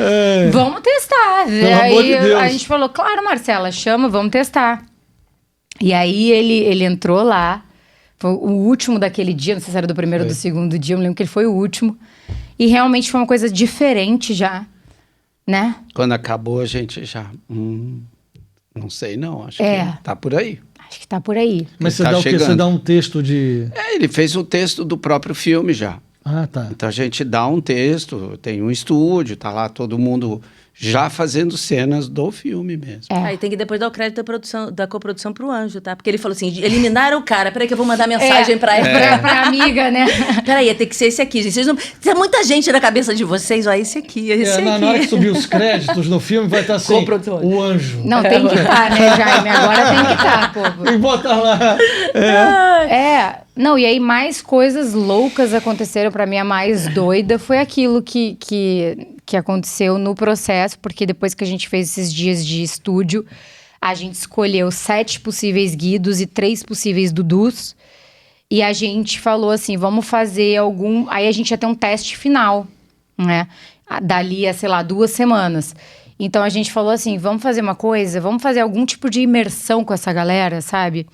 Vamos testar. Pelo amor de Deus. A gente falou, claro, Marcela, chama, vamos testar. E aí ele entrou lá. Foi o último daquele dia, não sei se era do primeiro ou do segundo dia, eu me lembro que ele foi o último. E realmente foi uma coisa diferente já, né? Quando acabou, a gente já... não sei não, acho que tá por aí. Acho que tá por aí. Mas você dá o quê? Você dá um texto de... ele fez o texto do próprio filme já. Tá. Então a gente dá um texto, tem um estúdio, tá lá todo mundo já fazendo cenas do filme mesmo. Aí tem que depois dar o crédito da coprodução pro Anjo, tá? Porque ele falou assim, eliminaram o cara, peraí que eu vou mandar mensagem pra ela. Pra amiga, né? Peraí, tem que ser esse aqui, gente. Vocês não... Tem muita gente na cabeça de vocês, esse aqui, esse aqui. Na hora que subir os créditos no filme, vai estar assim, o Anjo. Não, tem que estar, né, Jaime? Agora tem que estar, povo. E bota lá. Não, e aí mais coisas loucas aconteceram. Pra mim, a mais doida foi aquilo que aconteceu no processo, porque depois que a gente fez esses dias de estúdio, a gente escolheu 7 possíveis Guidos e 3 possíveis Dudus. E a gente falou assim, vamos fazer algum... Aí a gente ia ter um teste final, né? Dali a, sei lá, 2 semanas. Então a gente falou assim, vamos fazer uma coisa, vamos fazer algum tipo de imersão com essa galera, sabe?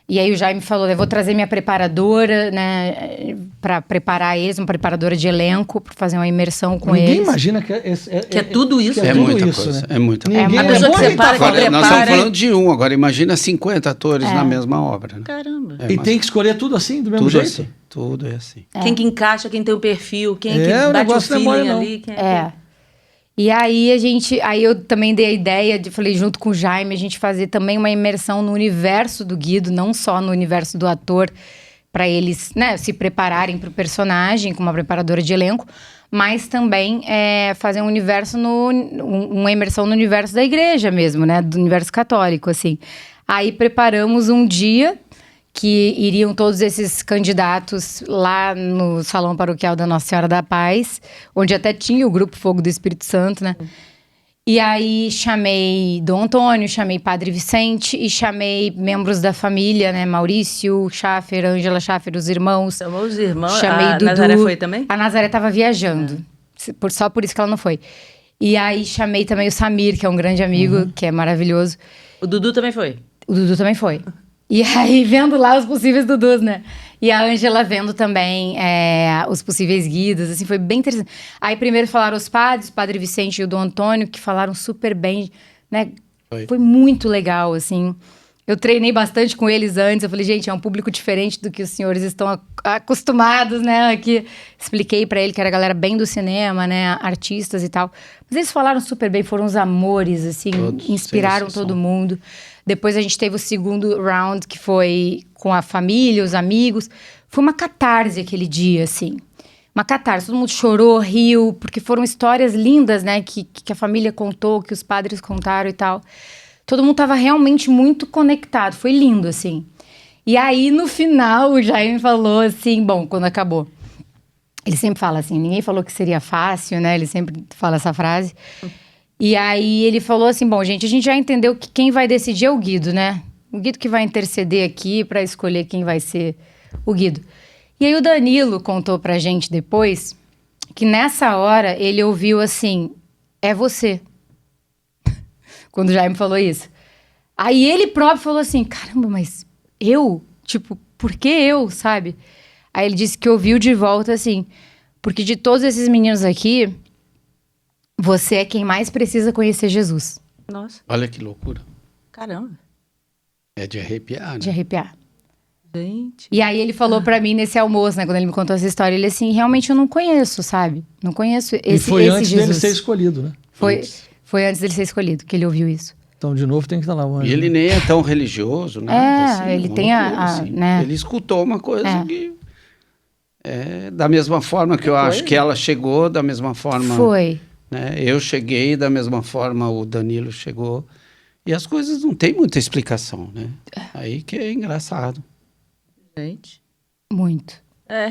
E aí o Jaime falou, eu vou trazer minha preparadora, né, pra preparar eles, uma preparadora de elenco, pra fazer uma imersão com eles. Ninguém imagina que é tudo isso. É muita coisa, né? É muita coisa. A pessoa que separa, agora, nós estamos falando de agora imagina 50 atores na mesma obra. Né? Caramba. E tem que escolher tudo assim, do mesmo jeito? Assim, tudo é assim. Quem que encaixa, quem tem o perfil, quem que bate o feeling ali. E aí eu também dei a ideia falei junto com o Jaime, a gente fazer também uma imersão no universo do Guido, não só no universo do ator, para eles, né, se prepararem para o personagem com uma preparadora de elenco, mas também fazer uma imersão no universo da igreja mesmo, né, do universo católico, assim. Aí preparamos um dia que iriam todos esses candidatos lá no Salão Paroquial da Nossa Senhora da Paz, onde até tinha o Grupo Fogo do Espírito Santo, né? E aí chamei Dom Antônio, chamei Padre Vicente e chamei membros da família, né? Maurício Schaffer, Ângela Schaffer, os irmãos. Chamou os irmãos. Chamei A Dudu. Nazaré foi também? A Nazaré estava viajando. Só por isso que ela não foi. E aí chamei também o Samir, que é um grande amigo, que é maravilhoso. O Dudu também foi? O Dudu também foi. E aí, vendo lá os possíveis Dudus, né? E a Ângela vendo também os possíveis guidas, assim, foi bem interessante. Aí primeiro falaram os padres, o Padre Vicente e o Dom Antônio, que falaram super bem, né? Foi muito legal, assim. Eu treinei bastante com eles antes, eu falei, gente, é um público diferente do que os senhores estão acostumados, né? Aqui, expliquei pra ele que era a galera bem do cinema, né? Artistas e tal. Mas eles falaram super bem, foram os amores, assim, todos, inspiraram todo mundo. Depois a gente teve o segundo round, que foi com a família, os amigos. Foi uma catarse aquele dia, assim. Uma catarse. Todo mundo chorou, riu, porque foram histórias lindas, né? Que a família contou, que os padres contaram e tal. Todo mundo tava realmente muito conectado. Foi lindo, assim. E aí, no final, o Jaime falou assim... Bom, quando acabou. Ele sempre fala assim, ninguém falou que seria fácil, né? Ele sempre fala essa frase. E aí ele falou assim, bom, gente, a gente já entendeu que quem vai decidir é o Guido, né? O Guido que vai interceder aqui para escolher quem vai ser o Guido. E aí o Danilo contou pra gente depois que nessa hora ele ouviu assim, é você. Quando o Jaime falou isso. Aí ele próprio falou assim, caramba, mas eu? Tipo, por que eu, sabe? Aí ele disse que ouviu de volta assim, porque de todos esses meninos aqui... Você é quem mais precisa conhecer Jesus. Nossa. Olha que loucura. Caramba. É de arrepiar, né? De arrepiar. Gente. E aí ele falou pra mim nesse almoço, né? Quando ele me contou essa história, ele assim, realmente eu não conheço, sabe? Não conheço esse Jesus. E foi antes dele ser escolhido, né? Foi antes dele ser escolhido, que ele ouviu isso. Então, de novo, tem que estar lá. E ele nem é tão religioso, né? Assim, ele tem assim. né? Ele escutou uma coisa que... da mesma forma que eu acho que ela chegou, da mesma forma... Foi. Né? Eu cheguei, da mesma forma o Danilo chegou. E as coisas não têm muita explicação, né? Aí que é engraçado. Gente. Muito.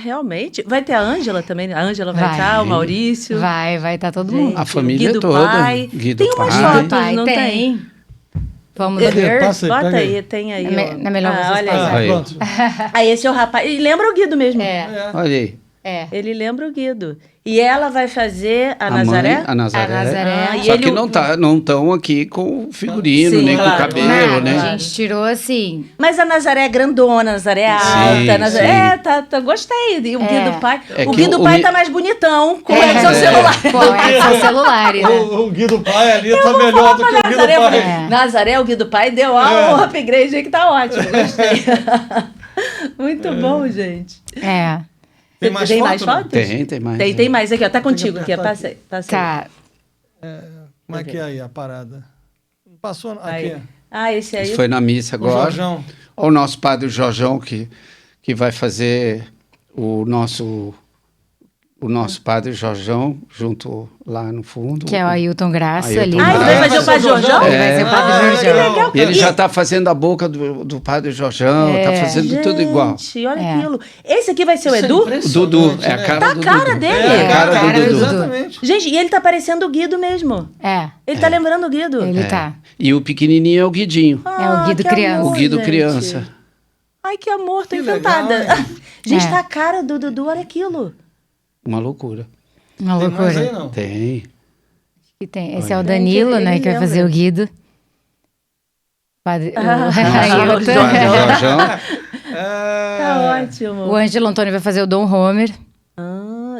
Realmente. Vai ter a Ângela também? A Ângela vai estar, o Maurício. Vai estar todo mundo. A família Guido toda. Pai. Guido tem umas Pai. fotos, não tem? Vamos ver. Bota aí, tem aí. É melhor vocês passarem. Pronto. Aí esse é o rapaz. Ele lembra o Guido mesmo. Olha aí. Ele lembra o Guido. E ela vai fazer a Nazaré? Mãe, a Nazaré. Só que não estão aqui com figurino, nem com cabelo, né? A gente tirou assim. Mas a Nazaré é grandona, a Nazaré é alta. A Nazaré, gostei. E o Guido Pai. O Guido Pai tá mais bonitão com o Edson celular. Com celular, né? O Guido Pai ali tá melhor do que o Guido Pai. Nazaré, o Guido Pai deu um upgrade aí que tá ótimo. Gostei. Muito bom, gente. Tem mais fotos? Tem mais. Tem mais aqui, ó. Tá contigo aqui. Passei. Tá. Como é que é aí a parada? Passou aqui. Aí. Esse aí. Isso foi na missa agora. O Jorjão. O nosso padre Jorjão, que vai fazer o nosso padre Jorjão, junto lá no fundo. Que é o Ailton Graça ali. Ele vai fazer o padre Jorjão? Ele vai ser o padre Jorjão. Que legal. E ele já está fazendo a boca do padre Jorjão, está fazendo tudo igual. Gente, olha aquilo. Esse aqui vai ser o Edu? O Dudu, é a cara do Dudu. Tá a cara dele. É a cara do Dudu. Exatamente. Gente, e ele tá parecendo o Guido mesmo. Ele tá lembrando o Guido. Ele tá. E o pequenininho é o Guidinho. É o Guido criança. Amor, O Guido gente. criança. Ai, que amor, tô Que encantada. legal, Gente, tá a cara do Dudu, olha aquilo. Uma loucura. Uma Tem mais aí, loucura. não? Tem. Que tem. Esse é o Danilo, né? Que vai lembra. fazer o Guido. Padre, Padre Jorjão. Tá ótimo. o Ângelo Antônio vai fazer o Dom Homer.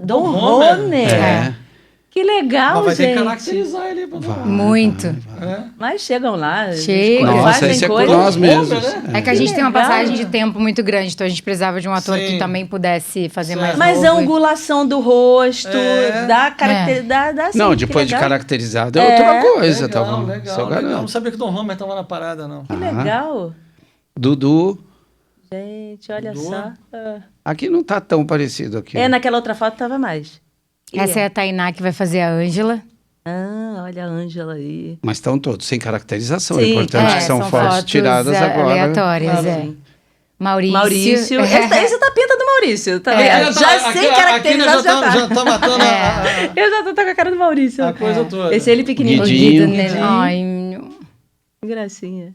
Dom Homer. É. Que legal, Mas vai ter que gente. caracterizar ele. Muito. Mas chegam lá. Chega. Nossa, fazem esse é com coisa. nós mesmos. É que a gente tem uma legal. passagem de tempo muito grande, então a gente precisava de um ator que também pudesse fazer mais Mas novo. a angulação do rosto, dá caracter... dá assim, Não, que depois de legal. caracterizado é outra coisa. Tá bom? Isso eu Legal. garanto. Não sabia que o Dom Homer tava na parada, não. Que legal. Dudu. Gente, olha Dudu. só. Aqui não tá tão parecido aqui. Naquela outra foto tava mais. Essa é a Tainá que vai fazer a Ângela. Olha a Ângela aí. Mas estão todos sem caracterização. Sim, O importante é que são fotos tiradas agora. aleatórias, Sim. Maurício. Esse tá a pinta do Maurício. Tá já sei caracterizar, já tá matando Eu já tô com a cara do Maurício. A coisa toda. Esse ele pequenininho. Guidinho. Ai, que gracinha.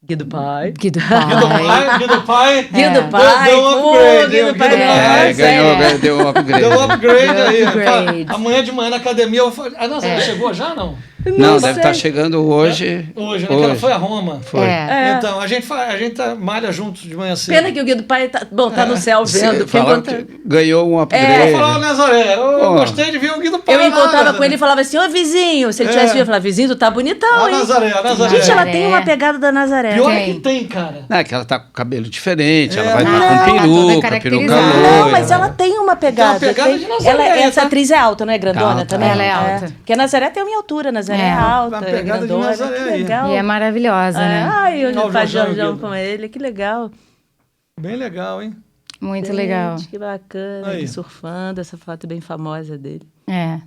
Guido Pai. Guido Pai. Guido Pai. Guido Pai. Deu um upgrade. Guido Pai. Deu um upgrade. Deu um upgrade aí. Upgrade. Amanhã de manhã na academia eu falei... A Nazaré chegou já, não? Não, deve estar chegando hoje. Hoje, né? Que ela foi a Roma. Foi. Então, a gente malha juntos de manhã cedo. Pena que o Guido Pai tá no céu vendo. Ganhou um upgrade. Eu falava, Nazaré, eu gostei de ver o Guido Pai. Eu encontrava com ele e falava assim, ô vizinho. Se ele tivesse vindo, eu falava, vizinho, tu tá bonitão, hein? A Nazaré. Gente, ela tem uma pegada da Nazaré. Pior que tem, cara. É que ela tá com cabelo diferente, ela vai Não, estar com peruca loira. Não, mas ela tem uma pegada. Tem uma pegada de Nazaré, Essa atriz é alta, não é grandona Alta, também? ela é alta. Porque a Nazaré tem a minha altura, a Nazaré é alta, Uma pegada de grandona, Nazaré que aí. legal. E é maravilhosa, né? Ai, Olha eu o faço Jorjão Jorjão Guido. com ele, que legal. Bem legal, hein? Muito Gente, legal. Que bacana, Aí. ele surfando, essa foto bem famosa dele. É.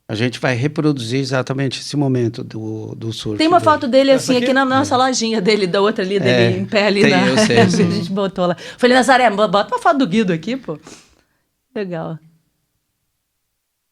A gente vai reproduzir exatamente esse momento do surf. Tem uma foto dele assim, Essa aqui na nossa lojinha dele, da outra ali, dele em pé ali. tem, eu sei, a sim. gente botou lá. Falei, Nazaré, bota uma foto do Guido aqui, pô. Legal.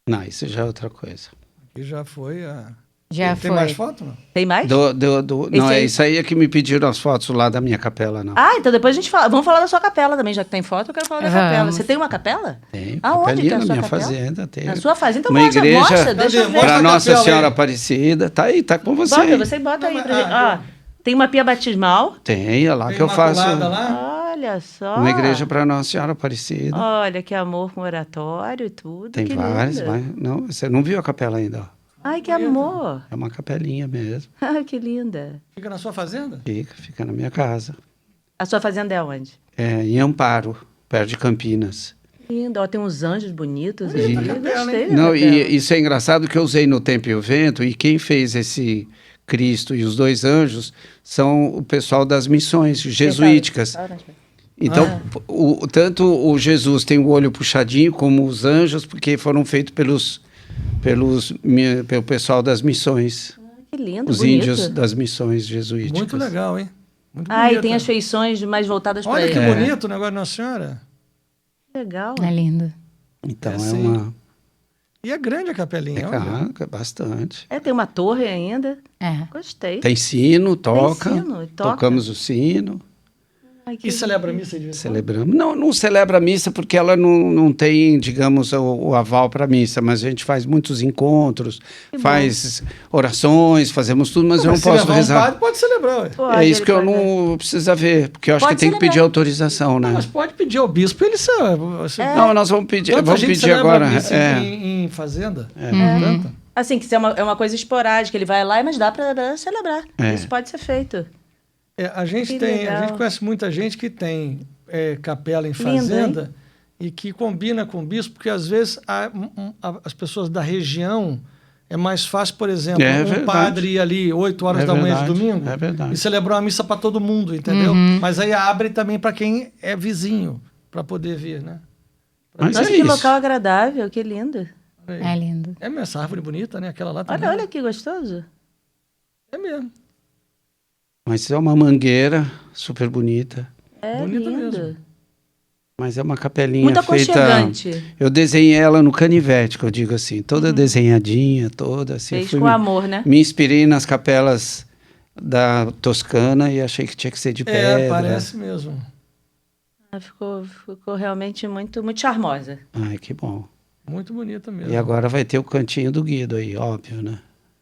Não, isso já é outra coisa. Aqui já foi a... Já Tem foi. mais foto, não? Tem mais? Não, aí? isso aí é que me pediram as fotos lá da minha capela, não. Ah, então depois a gente fala. Vamos falar da sua capela também, já que tem foto, eu quero falar da Vamos. capela. Você tem uma capela? Tem, Aonde capelinha que é a na sua minha capela? fazenda. Tem Na sua fazenda? Então uma mostra, igreja mostra, deixa eu ver. Mostra para a Nossa capela Senhora aí. Aparecida. Tá aí, tá com você. Bota, aí. você bota aí Não, pra gente. Ó, tem uma pia batismal. Tem, é lá Tem que eu faço. Imaculada lá. Olha só. Uma igreja para Nossa Senhora Aparecida. Olha, que amor com oratório e tudo. Tem que várias, linda. mas não, você não viu a capela ainda, ó. Ai, que amor. É uma capelinha mesmo. Ai, que linda. Fica na sua fazenda? Fica na minha casa. A sua fazenda é onde? É em Amparo, perto de Campinas. Linda. Ó, tem uns anjos bonitos. Bonita ali. a capela, Gostei hein? da Não, capela. e isso é engraçado que eu usei no Tempo e o Vento, e quem fez esse Cristo e os dois anjos são o pessoal das missões jesuíticas. Então, tanto o Jesus tem o olho puxadinho como os anjos, porque foram feitos pelo pessoal das missões. Que lindo, Os bonito. índios das missões jesuíticas. Muito legal, hein? Muito Ah, e bonita. tem as feições mais voltadas para Olha ele. que bonito o negócio da Nossa Senhora. Legal. É lindo. Então, É, é sim. uma... E é grande a capelinha, olha. bastante. É, tem uma torre ainda. É. Gostei. Tem sino, toca. sino, toca. Tocamos o sino. Ai, que E celebra a missa de vez em quando? Celebramos. Não celebra a missa porque ela não tem, digamos, o aval para a missa, mas a gente faz muitos encontros, faz orações, fazemos tudo, mas eu não se posso levar rezar. Um padre, pode celebrar, ué. Pode, É isso ele que eu pode- não precisa ver, porque eu acho Pode que tem que celebrar. pedir autorização, né? Mas pode pedir ao bispo, ele sabe. Não, nós vamos pedir, Tanta vamos gente pedir celebra agora. a missa É. em fazenda. É. Assim, que isso é uma coisa esporádica. Ele vai lá, mas dá para celebrar. É. Isso pode ser feito. A gente Que legal. a gente conhece muita gente que tem capela em Lindo, fazenda e que combina com o bispo, porque às vezes as pessoas da região é mais fácil, por exemplo, É um verdade. padre ir ali 8 horas É da manhã verdade, de domingo é verdade. e celebrar uma missa para todo mundo, entendeu? Mas aí abre também para quem é vizinho, para poder vir, né? Mas Nossa, é que isso. local agradável, que lindo. É lindo. É mesmo, essa árvore bonita, né? Aquela lá também. Olha que gostoso. É mesmo. Mas é uma mangueira super bonita, É Bonita lindo. mesmo. mas é uma capelinha Muito feita... aconchegante. Eu desenhei ela no canivete, que eu digo assim, toda desenhadinha, toda assim. Fez Fui com me- amor, né? Me inspirei nas capelas da Toscana e achei que tinha que ser de pedra. Parece mesmo. Ah, ficou realmente muito, muito charmosa. Ai, que bom. Muito bonita mesmo. E agora vai ter o cantinho do Guido aí, óbvio, né?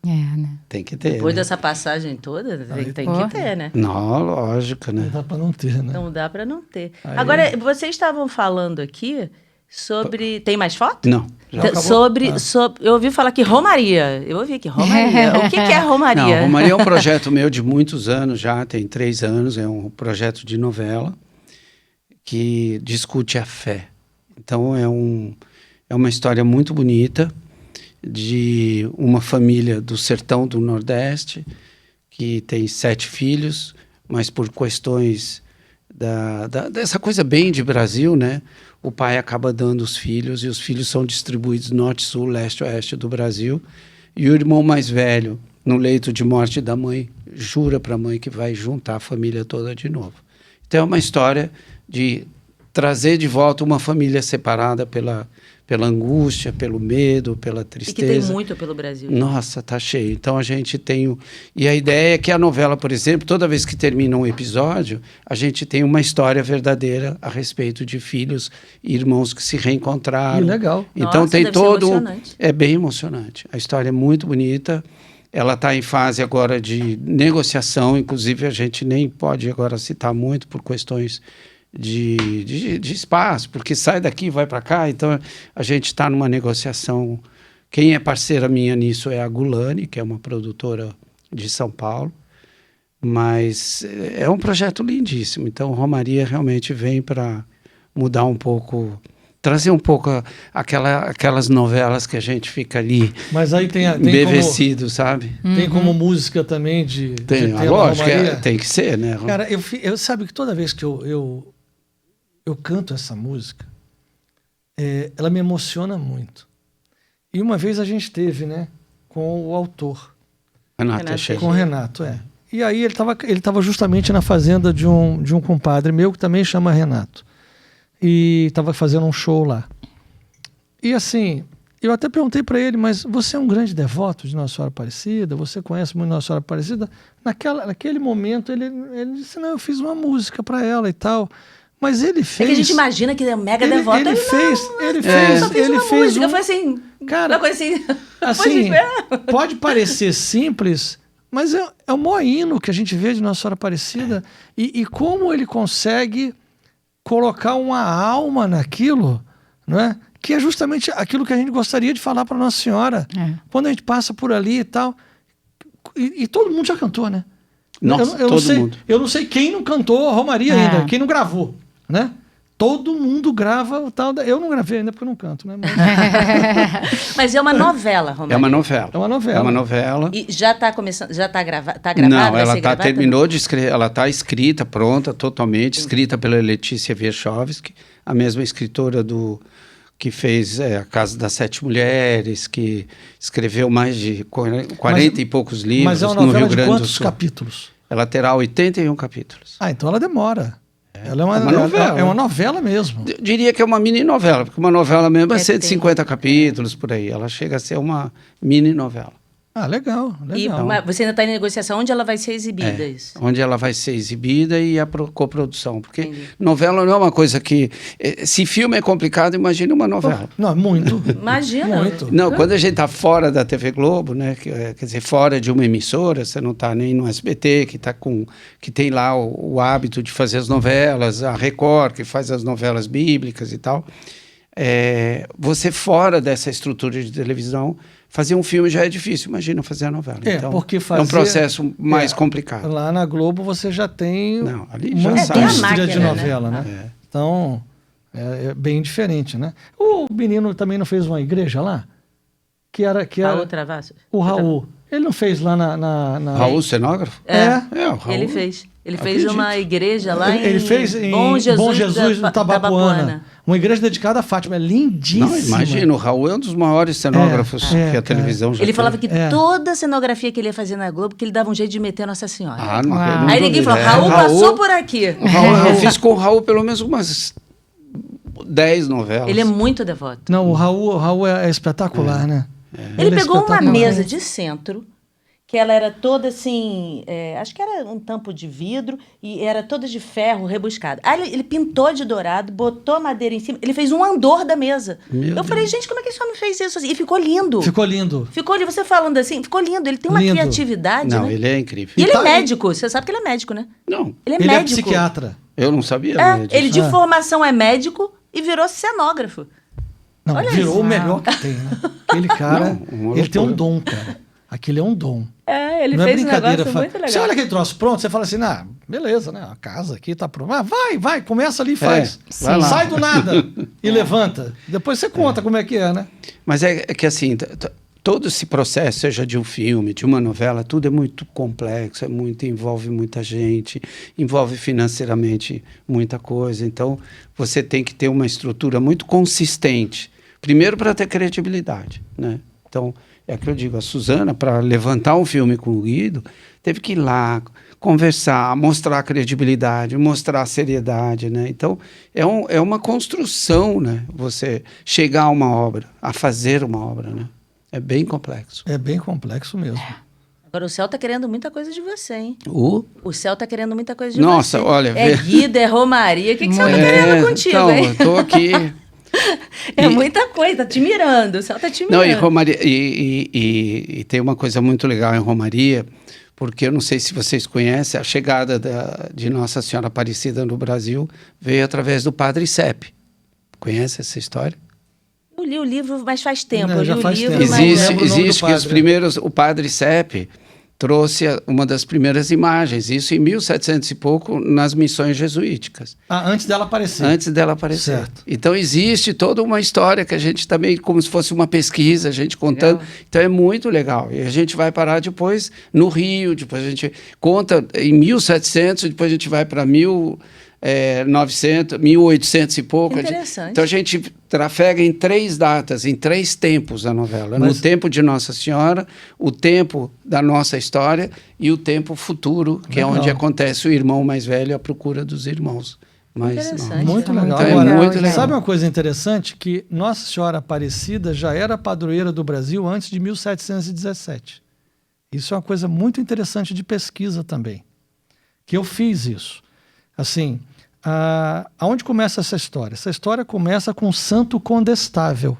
É, né? Tem que ter, Depois né? dessa passagem toda, tem Pô. que ter, né? Não, lógico, Não né? dá para não ter, né? Não dá para não ter. Aí- Agora, vocês estavam falando aqui sobre... Tem mais foto? Não. Já acabou? Sobre, Ah. sobre... Eu ouvi falar que Romaria. Eu ouvi aqui, Romaria. O que é Romaria? Não, Romaria é um projeto meu de muitos anos já, tem 3 anos, é um projeto de novela que discute a fé. Então é uma história muito bonita de uma família do sertão do Nordeste que tem 7 filhos, mas por questões dessa coisa bem de Brasil, né? O pai acaba dando os filhos e os filhos são distribuídos norte, sul, leste, oeste do Brasil. E o irmão mais velho, no leito de morte da mãe, jura para a mãe que vai juntar a família toda de novo. Então é uma história de trazer de volta uma família separada pela angústia, pelo medo, pela tristeza. E que tem muito pelo Brasil. Nossa, tá cheio. Então a gente tem... E a ideia é que a novela, por exemplo, toda vez que termina um episódio, a gente tem uma história verdadeira a respeito de filhos e irmãos que se reencontraram. Legal. Então Nossa, tem todo... emocionante. É bem emocionante. A história é muito bonita. Ela está em fase agora de negociação, inclusive a gente nem pode agora citar muito por questões de espaço, porque sai daqui e vai para cá, então a gente está numa negociação. Quem é parceira minha nisso é a Gulani, que é uma produtora de São Paulo, mas é um projeto lindíssimo, então Romaria realmente vem para mudar um pouco, trazer um pouco aquelas novelas que a gente fica ali, mas aí tem embevecido, como, sabe? Tem como música também tem, lógico, tem que ser, né? Cara, eu sabe que toda vez que eu canto essa música, ela me emociona muito. E uma vez a gente teve, né, com o autor. Renato. Com o Renato, E aí ele tava justamente na fazenda de um compadre meu que também chama Renato. E estava fazendo um show lá. E assim, eu até perguntei para ele, mas você é um grande devoto de Nossa Senhora Aparecida? Você conhece muito Nossa Senhora Aparecida? Naquele momento ele disse, não, eu fiz uma música para ela e tal. Mas ele fez... É que a gente imagina que é mega devoto. Ele fez música. Foi assim... Cara, uma coisa assim, pode parecer simples, mas é o maior hino que a gente vê de Nossa Senhora Aparecida. E como ele consegue colocar uma alma naquilo, não é? Que é justamente aquilo que a gente gostaria de falar para Nossa Senhora. Quando a gente passa por ali e tal. E todo mundo já cantou, né? Nossa, mundo. Eu não sei quem não cantou a Romaria ainda, quem não gravou, né? Todo mundo grava o tal... Eu não gravei ainda porque eu não canto, né? Mas é uma novela, Romaria. É uma novela. É uma novela. É uma novela. E já está começando, já está gravada? Não, ela terminou de escrever, ela está escrita, pronta, totalmente, escrita pela Letícia Wierchowski, a mesma escritora que fez A Casa das Sete Mulheres, que escreveu mais de 40 e poucos livros mas é uma no novela Rio Grande de do quantos Sul. capítulos? Ela terá 81 capítulos. Então ela demora. Ela é uma novela. É uma novela mesmo. Eu diria que é uma mini novela, porque uma novela mesmo é 150 capítulos, por aí. Ela chega a ser uma mini novela. Legal. Mas você ainda está em negociação onde ela vai ser exibida? Isso? Onde ela vai ser exibida e a coprodução. Porque novela não é uma coisa que... Se filme é complicado, imagine uma novela. Não, muito. Imagina. Muito. Não, quando a gente está fora da TV Globo, né, quer dizer, fora de uma emissora, você não está nem no SBT, que tem lá o hábito de fazer as novelas, a Record, que faz as novelas bíblicas e tal. Você fora dessa estrutura de televisão... Fazer um filme já é difícil, imagina fazer a novela. Então, porque é um processo mais complicado. Lá na Globo você já tem já uma sabe. indústria de novela, né? Então, é bem diferente, né? O menino também não fez uma igreja lá? Que era Raul Travassos? O Raul. Ele não fez lá na... Raul, cenógrafo? O Raul. Ele fez. Ele fez uma igreja lá ele fez em Bom Jesus do Tabapuana. Uma igreja dedicada a Fátima. É lindíssima. Não, imagina, o Raul é um dos maiores cenógrafos que a televisão já Ele teve. falava que toda a cenografia que ele ia fazer na Globo, que ele dava um jeito de meter Nossa Senhora. Não Aí ninguém falou, Raul passou por aqui. Eu fiz com o Raul pelo menos umas 10 novelas. Ele é muito devoto. Não, o Raul é espetacular, né? Ele pegou uma mesa de centro, que ela era toda assim, acho que era um tampo de vidro, e era toda de ferro rebuscada. Aí ele pintou de dourado, botou madeira em cima, ele fez um andor da mesa. Eu falei, gente, como é que esse homem fez isso assim? E ficou lindo. Ficou lindo. Você falando assim, ficou lindo. Ele tem uma criatividade, Não, né? ele é incrível. E ele é médico, você sabe que ele é médico, né? Não. Ele Ele médico. é psiquiatra. Eu não sabia. Ele de formação é médico e virou cenógrafo. Não, Olha virou isso. o melhor que tem, né? Aquele cara, ele tem um dom, cara. Aquele é um dom. Ele não fez é um brincadeira. negócio muito legal. Você olha aquele troço pronto, você fala assim, beleza, né? A casa aqui tá pronta. Vai, começa ali e faz. Vai lá. Sai do nada e levanta. Depois você conta como é que é, né? Mas é que assim, todo esse processo, seja de um filme, de uma novela, tudo é muito complexo, envolve muita gente, envolve financeiramente muita coisa. Então, você tem que ter uma estrutura muito consistente. Primeiro, para ter credibilidade, né? Então, é que eu digo, a Suzana, para levantar um filme com o Guido, teve que ir lá, conversar, mostrar credibilidade, mostrar seriedade, né? Então, é uma construção, né? Você chegar a uma obra, a fazer uma obra, né? É bem complexo. É bem complexo mesmo. Agora, o céu tá querendo muita coisa de você, hein? O céu tá querendo muita coisa de Nossa, você. olha... É Guido, é Romaria. O que o céu tá querendo contigo, então, hein? Eu tô aqui... Muita coisa, tá te mirando. O céu tá te mirando. Não, e Romaria... E tem uma coisa muito legal em Romaria, porque eu não sei se vocês conhecem, a chegada de Nossa Senhora Aparecida no Brasil veio através do Padre Sepe. Conhece essa história? Eu li o livro, mas faz tempo. Não, eu li já o faz livro, tempo. mas... Existe que os primeiros... O Padre Sepe trouxe uma das primeiras imagens, isso em 1700 e pouco, nas missões jesuíticas. Antes dela aparecer. Antes dela aparecer. Certo. Então, existe toda uma história que a gente também, como se fosse uma pesquisa, a gente contando. Legal. Então, é muito legal. E a gente vai parar depois no Rio, depois a gente conta em 1700, depois a gente vai para 1800 e pouco. Interessante. Então a gente trafega em 3 datas, em 3 tempos da novela. No tempo de Nossa Senhora, o tempo da nossa história e o tempo futuro, que legal. é onde acontece o irmão mais velho à procura dos irmãos mais Interessante. novos. Muito legal. Então, Agora, muito legal. sabe uma coisa interessante? Que Nossa Senhora Aparecida já era padroeira do Brasil antes de 1717. Isso é uma coisa muito interessante de pesquisa também. Que eu fiz isso. Assim, aonde começa essa história? Essa história começa com o Santo Condestável.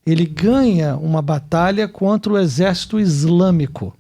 Ele ganha uma batalha contra o exército islâmico.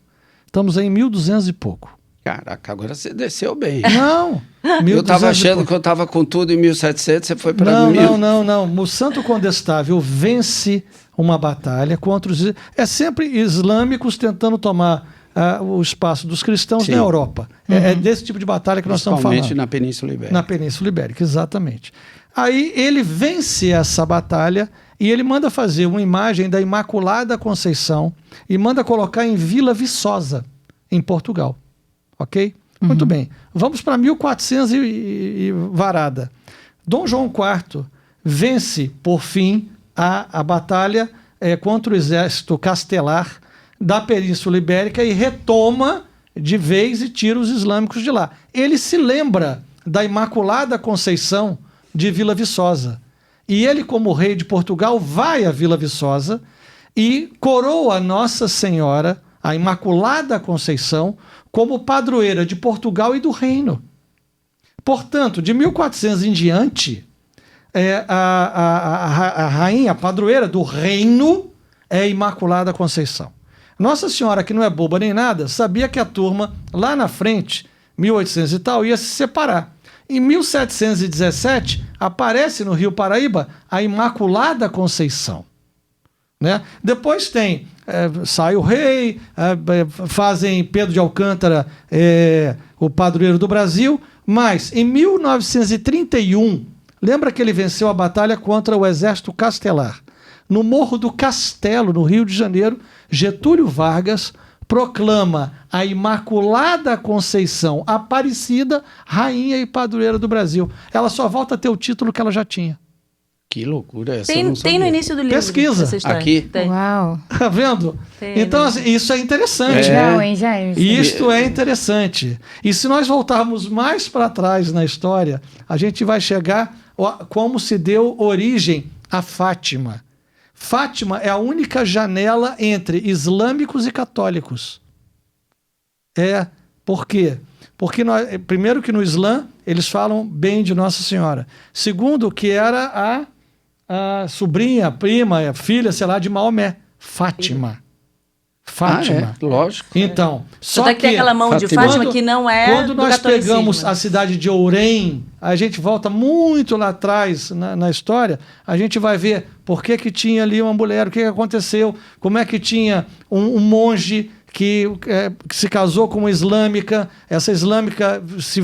Estamos aí em 1200 e pouco. Caraca, agora você desceu bem. Não! Eu estava achando que eu estava com tudo em 1700, você foi para 1000. Não. O Santo Condestável vence uma batalha contra os... É sempre islâmicos tentando tomar o espaço dos cristãos na Europa. É desse tipo de batalha que nós estamos falando. Principalmente na Península Ibérica. Na Península Ibérica, exatamente. Aí ele vence essa batalha e ele manda fazer uma imagem da Imaculada Conceição e manda colocar em Vila Viçosa, em Portugal. Ok? Muito bem. Vamos para 1400 e varada. Dom João IV vence, por fim, a batalha contra o exército castelar da Península Ibérica e retoma de vez e tira os islâmicos de lá. Ele se lembra da Imaculada Conceição de Vila Viçosa. E ele, como rei de Portugal, vai a Vila Viçosa e coroa Nossa Senhora, a Imaculada Conceição, como padroeira de Portugal e do reino. Portanto, de 1400 em diante, a rainha, a padroeira do reino, é a Imaculada Conceição. Nossa Senhora, que não é boba nem nada, sabia que a turma, lá na frente, 1800 e tal, ia se separar. Em 1717, aparece no Rio Paraíba a Imaculada Conceição. Né? Depois tem, sai o rei, fazem Pedro de Alcântara o padroeiro do Brasil, mas em 1931, lembra que ele venceu a batalha contra o exército castelar? No Morro do Castelo, no Rio de Janeiro, Getúlio Vargas proclama a Imaculada Conceição Aparecida, rainha e padroeira do Brasil. Ela só volta a ter o título que ela já tinha. Que loucura essa. Tem no início do livro. Pesquisa. Aqui. Tem. Uau. Tá vendo? Tem, então, assim, isso é interessante. Legal, hein, Jair? Isto é interessante. E se nós voltarmos mais para trás na história, a gente vai chegar como se deu origem a Fátima. Fátima é a única janela entre islâmicos e católicos. Por quê? Porque, primeiro, que no Islã eles falam bem de Nossa Senhora. Segundo, que era a sobrinha, a prima, a filha, sei lá, de Maomé. Fátima. Lógico. Então, só que tem aquela mão de Fátima que não é quando nós pegamos né? a cidade de Ourém, a gente volta muito lá atrás na história, a gente vai ver por que tinha ali uma mulher, o que aconteceu, como é que tinha um monge que se casou com uma islâmica, essa islâmica se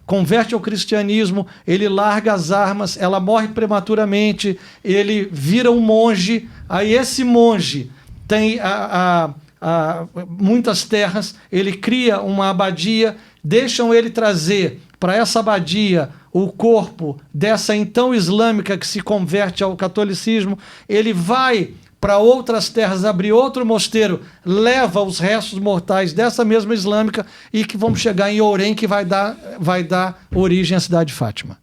converte ao cristianismo, ele larga as armas, ela morre prematuramente, ele vira um monge, aí esse monge tem muitas terras, ele cria uma abadia, deixam ele trazer para essa abadia o corpo dessa então islâmica que se converte ao catolicismo, ele vai para outras terras, abrir outro mosteiro, leva os restos mortais dessa mesma islâmica e que vamos chegar em Ourém, que vai dar origem à cidade de Fátima.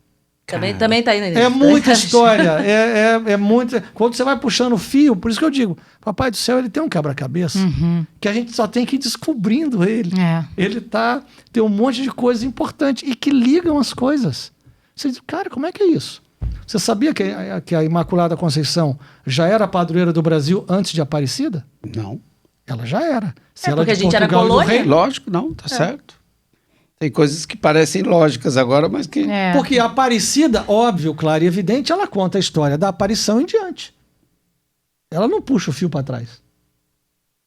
Também está aí na lista. É muita história, é muita... Quando você vai puxando o fio, por isso que eu digo, Papai do Céu, ele tem um quebra-cabeça, que a gente só tem que ir descobrindo ele. Ele tem um monte de coisas importantes e que ligam as coisas. Você diz, cara, como é que é isso? Você sabia que a Imaculada Conceição já era a padroeira do Brasil antes de Aparecida? Não. Ela já era. Porque a gente era colônia. Lógico, não, tá certo. Tem coisas que parecem lógicas agora, mas que... Porque a Aparecida, óbvio, claro e evidente, ela conta a história da aparição em diante. Ela não puxa o fio para trás.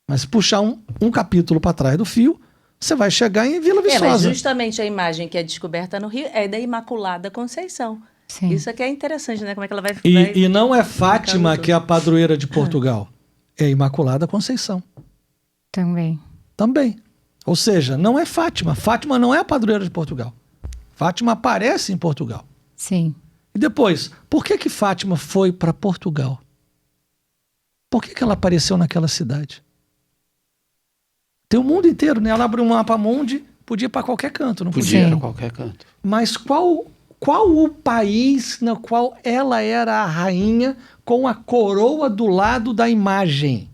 Mas se puxar um capítulo para trás do fio, você vai chegar em Vila Viçosa. Mas justamente a imagem que é descoberta no Rio é da Imaculada Conceição. Sim. Isso aqui é interessante, né? Como é que ela vai... E não é Fátima que é a padroeira de Portugal. É Imaculada Conceição. Também. Ou seja, não é Fátima. Fátima não é a padroeira de Portugal. Fátima aparece em Portugal. Sim. E depois, por que Fátima foi para Portugal? Por que ela apareceu naquela cidade? Tem o mundo inteiro, né? Ela abriu um mapa mundi, podia ir para qualquer canto, não podia? Podia para qualquer canto. Mas qual o país no qual ela era a rainha com a coroa do lado da imagem?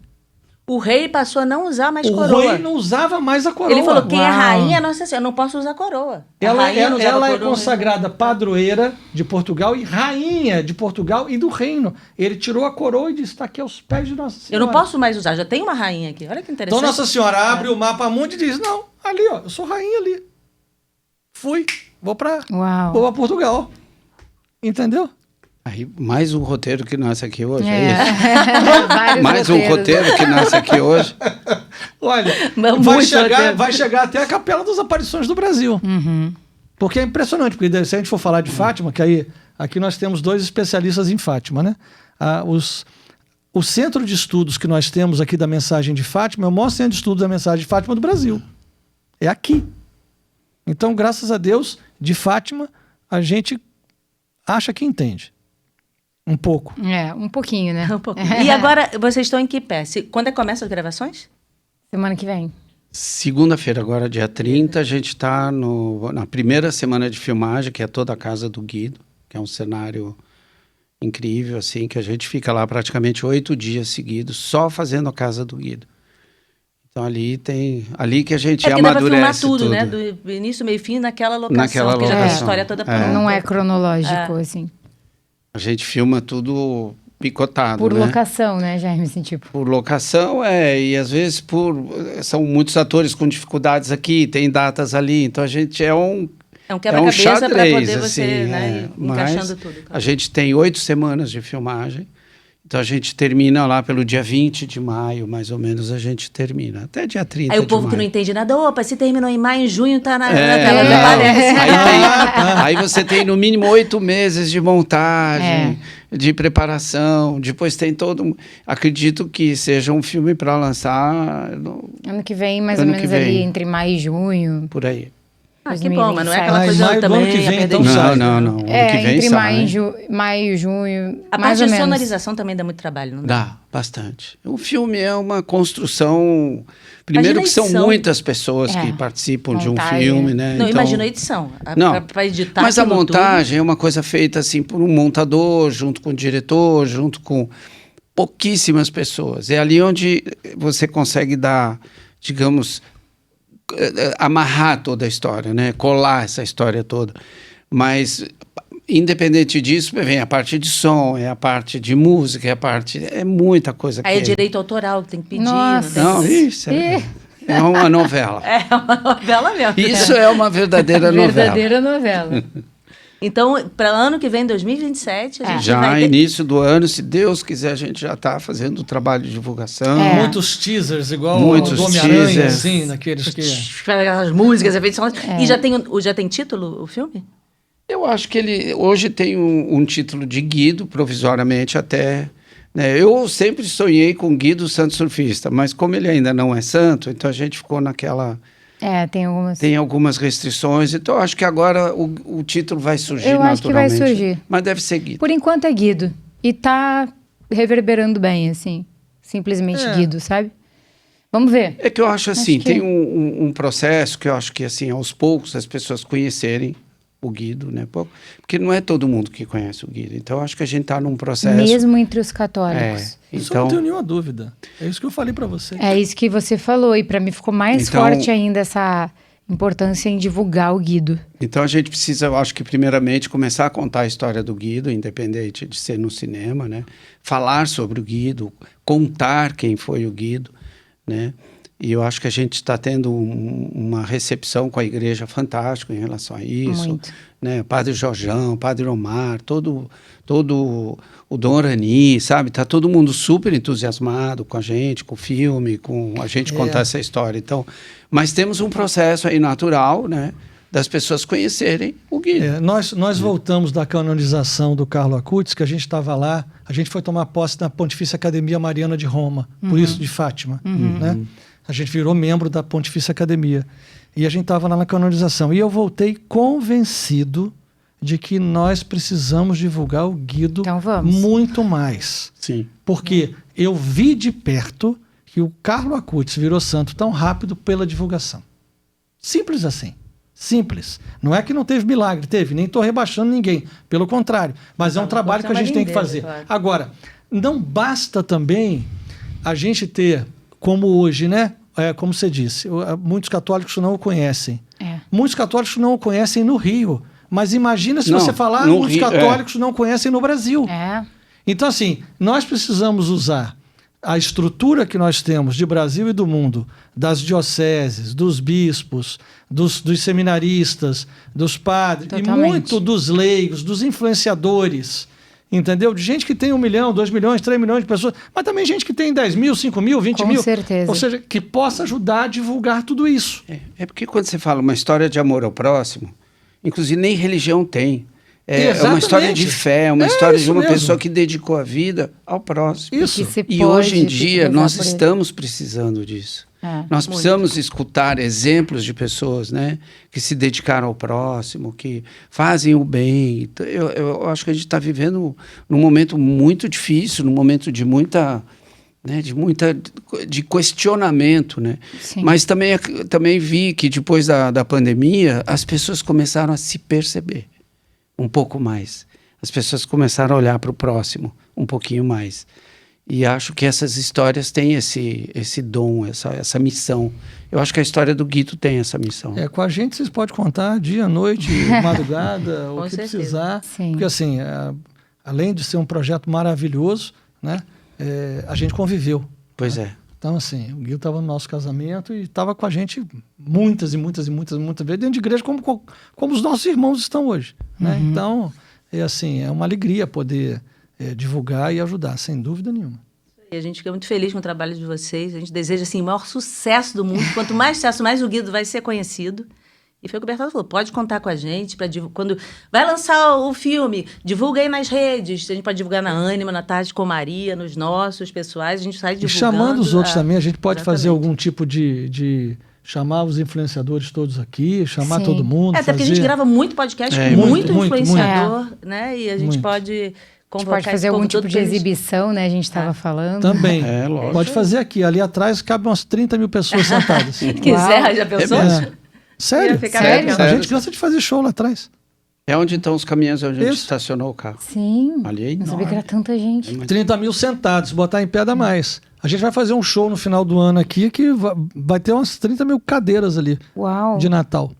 O rei passou a não usar mais coroa. O rei não usava mais a coroa. Ele falou, quem é rainha, Nossa Senhora, eu não posso usar coroa. Ela é consagrada padroeira de Portugal e rainha de Portugal e do reino. Ele tirou a coroa e disse, está aqui aos pés de Nossa Senhora. Eu não posso mais usar, já tem uma rainha aqui. Olha que interessante. Então Nossa Senhora abre o mapa mundi e diz, não, ali, ó, eu sou rainha ali. Fui, vou para Portugal. Entendeu? Aí, mais um roteiro que nasce aqui hoje, é isso? Mais um roteiro que nasce aqui hoje. Olha, vai chegar até a Capela das Aparições do Brasil. Porque é impressionante, porque se a gente for falar de Fátima, que aí aqui nós temos 2 especialistas em Fátima, né? O centro de estudos que nós temos aqui da mensagem de Fátima é o maior centro de estudos da mensagem de Fátima do Brasil. É aqui. Então, graças a Deus, de Fátima, a gente acha que entende. Um pouco. Um pouquinho, né? Um pouquinho. E agora, vocês estão em que pé? Quando é que começam as gravações? Semana que vem. Segunda-feira, agora dia 30, a gente está na primeira semana de filmagem, que é toda a casa do Guido, que é um cenário incrível, assim, que a gente fica lá praticamente 8 dias seguidos, só fazendo a casa do Guido. Então ali que a gente amadurece tudo, né? Do início, meio e fim, naquela locação, porque já tem a história toda pronta. Não é cronológico, assim. A gente filma tudo picotado, por locação, né, Jaime? Assim, tipo. Por locação, e às vezes são muitos atores com dificuldades aqui, tem datas ali, então a gente é um quebra-cabeça para poder você, assim, encaixando tudo. Claro. A gente tem 8 semanas de filmagem, então a gente termina lá pelo dia 20 de maio, mais ou menos, a gente termina. Até dia 30 de maio. Aí o povo que não entende nada, opa, se terminou em maio, em junho, tá na tela do aparece. Aí você tem no mínimo 8 meses de montagem, de preparação, depois tem acredito que seja um filme para lançar... Ano que vem, mais ou menos ali, entre maio e junho. Por aí. Que bom, mas não é aquela coisa também... Ano que vem, então não. Ano que vem entre sai. maio e junho, a mais parte ou de menos. sonorização também dá muito trabalho, não dá? Dá, bastante. O filme é uma construção... Primeiro que são muitas pessoas que participam de um filme, né? Não, imagina a edição. Para editar mas a montagem é uma coisa feita assim por um montador, junto com o diretor, junto com pouquíssimas pessoas. É ali onde você consegue dar, digamos... amarrar toda a história, né? Colar essa história toda. Mas, independente disso, vem a parte de som, é a parte de música, é muita coisa. Aí é direito autoral que tem que pedir. Nossa. Não, isso é uma novela. É uma novela mesmo. Isso é uma verdadeira novela. Verdadeira novela. Então, para ano que vem, 2027, a gente já vai ter... início do ano, se Deus quiser, a gente já está fazendo o trabalho de divulgação. Muitos teasers, igual o do Homem-Aranha, assim, naqueles que... As músicas, efeitos sonoros. E já tem título o filme? Eu acho que ele hoje tem um título de Guido, provisoriamente até... Né? Eu sempre sonhei com Guido Santo Surfista, mas como ele ainda não é santo, então a gente ficou naquela... Tem algumas restrições, então acho que agora o título vai surgir naturalmente. Eu acho que vai surgir. Mas deve ser Guido. Por enquanto é Guido. E tá reverberando bem, assim. Simplesmente Guido, sabe? Vamos ver. É que eu acho assim, tem um processo que eu acho que assim, aos poucos as pessoas conhecerem o Guido, né? Porque não é todo mundo que conhece o Guido. Então eu acho que a gente está num processo... Mesmo entre os católicos. Isso eu não tenho nenhuma dúvida. É isso que eu falei para você. É isso que você falou. E para mim ficou mais forte ainda essa importância em divulgar o Guido. Então a gente precisa, eu acho que primeiramente começar a contar a história do Guido, independente de ser no cinema, né? Falar sobre o Guido, contar quem foi o Guido, né? E eu acho que a gente está tendo uma recepção com a igreja fantástica em relação a isso. Muito. Né? Padre Jorjão, Padre Omar, todo o Dom Arani, sabe? Está todo mundo super entusiasmado com a gente, com o filme, com a gente contar essa história. Então, mas temos um processo aí natural, né? Das pessoas conhecerem o Guido. Nós voltamos da canonização do Carlo Acutis, que a gente estava lá, a gente foi tomar posse na Pontifícia Academia Mariana de Roma, por isso de Fátima, né? A gente virou membro da Pontifícia Academia. E a gente estava lá na canonização. E eu voltei convencido de que nós precisamos divulgar o Guido muito mais. Sim. Porque eu vi de perto que o Carlo Acutis virou santo tão rápido pela divulgação. Simples assim. Simples. Não é que não teve milagre, teve. Nem estou rebaixando ninguém. Pelo contrário. Mas é um trabalho que a gente tem que fazer. Claro. Agora, não basta também a gente ter, como hoje, né? Como você disse, muitos católicos não o conhecem. Muitos católicos não o conhecem no Rio. Mas imagina se você falar, muitos católicos não conhecem no Brasil. Então, assim, nós precisamos usar a estrutura que nós temos de Brasil e do mundo, das dioceses, dos bispos, dos seminaristas, dos padres, e muito dos leigos, dos influenciadores, entendeu? De gente que tem 1 milhão, 2 milhões, 3 milhões de pessoas, mas também gente que tem 10 mil, 5 mil, 20 mil. Com certeza. Ou seja, que possa ajudar a divulgar tudo isso. É porque quando você fala uma história de amor ao próximo, inclusive nem religião tem. É uma história de fé, é uma história de uma pessoa que dedicou a vida ao próximo. Isso. E hoje em dia nós estamos precisando disso. Nós precisamos escutar exemplos de pessoas, né, que se dedicaram ao próximo, que fazem o bem. Eu acho que a gente está vivendo num momento muito difícil, num momento de muita... Né, de questionamento, né? Mas também vi que depois da pandemia as pessoas começaram a se perceber um pouco mais. As pessoas começaram a olhar para o próximo um pouquinho mais. E acho que essas histórias têm esse dom, essa missão. Eu acho que a história do Guido tem essa missão. Com a gente vocês podem contar dia, noite, madrugada, o que precisar. Sim. Porque assim, além de ser um projeto maravilhoso, né? A gente conviveu. Pois né? Então, assim, o Guido estava no nosso casamento e estava com a gente muitas vezes dentro de igreja, como os nossos irmãos estão hoje. Né? Então, é uma alegria poder divulgar e ajudar, sem dúvida nenhuma. E a gente fica muito feliz com o trabalho de vocês. A gente deseja assim, o maior sucesso do mundo. Quanto mais sucesso, mais o Guido vai ser conhecido. E foi o que o Bertoldo falou, pode contar com a gente, quando vai lançar o filme, divulga aí nas redes, a gente pode divulgar na Ânima, na Tarde com Maria, nos nossos pessoais, a gente sai divulgando. E chamando os outros também, a gente pode fazer algum tipo de chamar os influenciadores todos aqui, chamar todo mundo. Até porque a gente grava muito podcast com muito influenciador, né? E a gente pode... A gente pode fazer algum tipo de exibição, né? A gente estava falando. Também. Pode fazer aqui. Ali atrás cabe umas 30 mil pessoas sentadas. Quiser, já pensou? Sério? A gente cansa de fazer show lá atrás. É onde estão os caminhões, onde a gente estacionou o carro. Sim. Ali, não sabia que era tanta gente. 30 mil sentados, botar em pé dá mais. A gente vai fazer um show no final do ano aqui que vai ter umas 30 mil cadeiras ali. Uau. De Natal.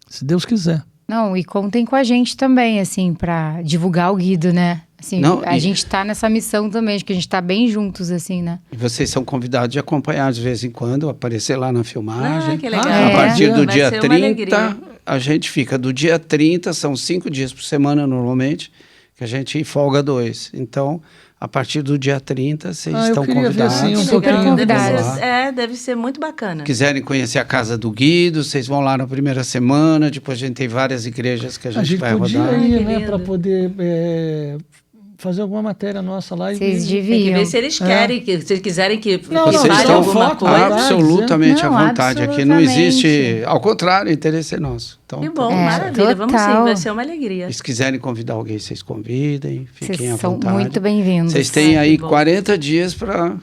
Se Deus quiser. Não, e contem com a gente também, assim, para divulgar o Guido, né? Assim, a gente tá nessa missão também, acho que a gente tá bem juntos, assim, né? E vocês são convidados de acompanhar de vez em quando, aparecer lá na filmagem. Que legal. A partir do dia 30, a gente fica do dia 30, são 5 dias por semana normalmente, que a gente folga 2. Então, a partir do dia 30, vocês estão convidados. Ver, assim, um pouquinho. Deve ser muito bacana. Se quiserem conhecer a casa do Guido, vocês vão lá na primeira semana, depois a gente tem várias igrejas que a gente vai rodar. A gente podia ir, né, para poder fazer alguma matéria nossa lá. Vocês deviam. Tem que ver se eles querem, se quiserem que vocês fale estão alguma coisa. absolutamente à vontade. Aqui não absolutamente. existe, ao contrário, o interesse é nosso. Então, Que bom, maravilha. Vamos sim, vai ser uma alegria. Se quiserem convidar alguém, vocês convidem, fiquem à Vocês são vontade. muito bem-vindos. Vocês têm aí bom. 40 dias para